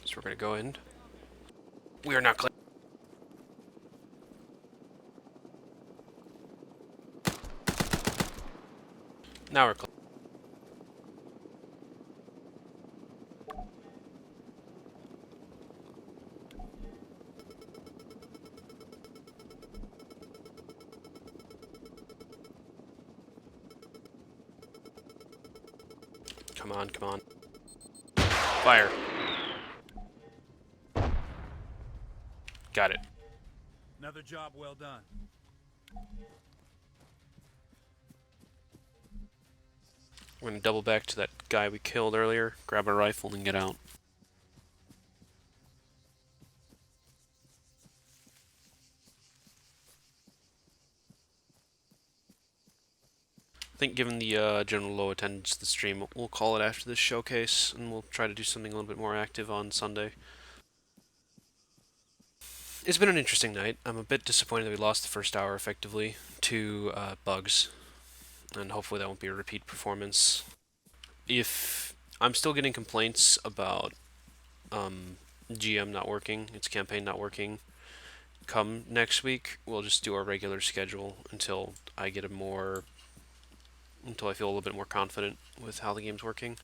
So we're gonna go in. We are not clear. Now we're clear. Come on, come on. Fire. Got it. Another job well done. We're gonna double back to that guy we killed earlier, grab a rifle, and get out. I think given the general low attendance to the stream, we'll call it after this showcase, and we'll try to do something a little bit more active on Sunday. It's been an interesting night. I'm a bit disappointed that we lost the first hour effectively to bugs, and hopefully that won't be a repeat performance. If I'm still getting complaints about GM not working, its campaign not working, come next week, we'll just do our regular schedule until I get until I feel a little bit more confident with how the game's working.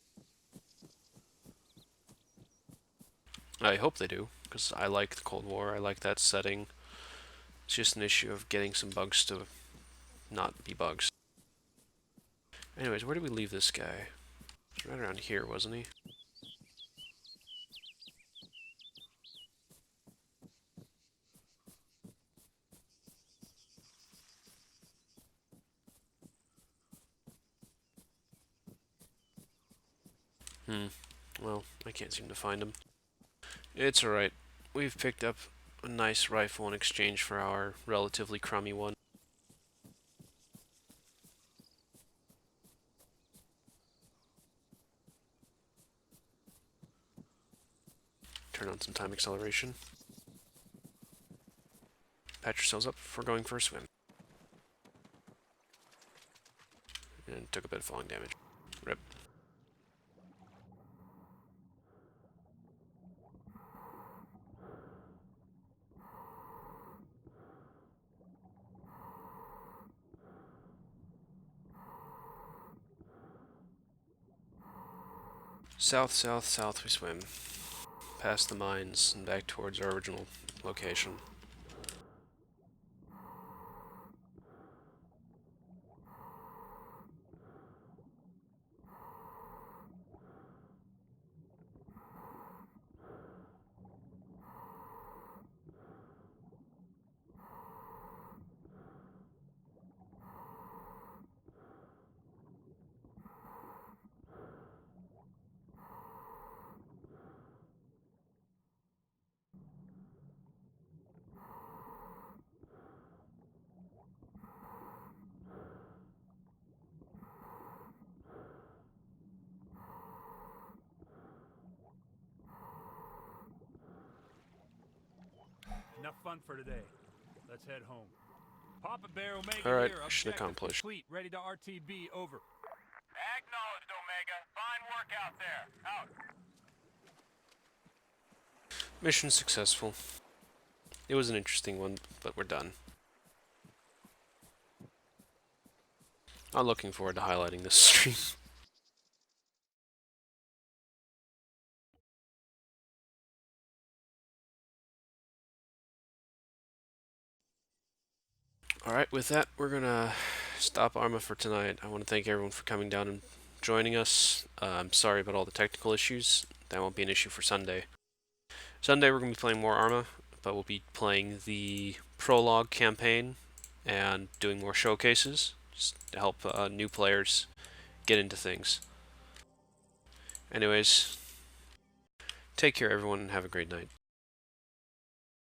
I hope they do, because I like the Cold War, I like that setting. It's just an issue of getting some bugs to not be bugs. Anyways, where did we leave this guy? He's right around here, wasn't he? Well, I can't seem to find him. It's alright. We've picked up a nice rifle in exchange for our relatively crummy one. Turn on some time acceleration. Patch yourselves up for going for a swim. And took a bit of falling damage. Rip. South, south, south we swim. Past the mines and back towards our original location. enough fun for today. Let's head home. Papa Bear Omega Alright, here. mission Objective accomplished. complete. Ready to RTB. Over. Acknowledged, Omega. Fine work out there. Out. Mission successful. It was an interesting one, but we're done. I'm looking forward to highlighting this stream. Alright, with that, we're gonna stop Arma for tonight. I want to thank everyone for coming down and joining us. I'm sorry about all the technical issues. That won't be an issue for Sunday. Sunday, we're gonna be playing more Arma, but we'll be playing the prologue campaign and doing more showcases just to help new players get into things. Anyways, take care, everyone, and have a great night.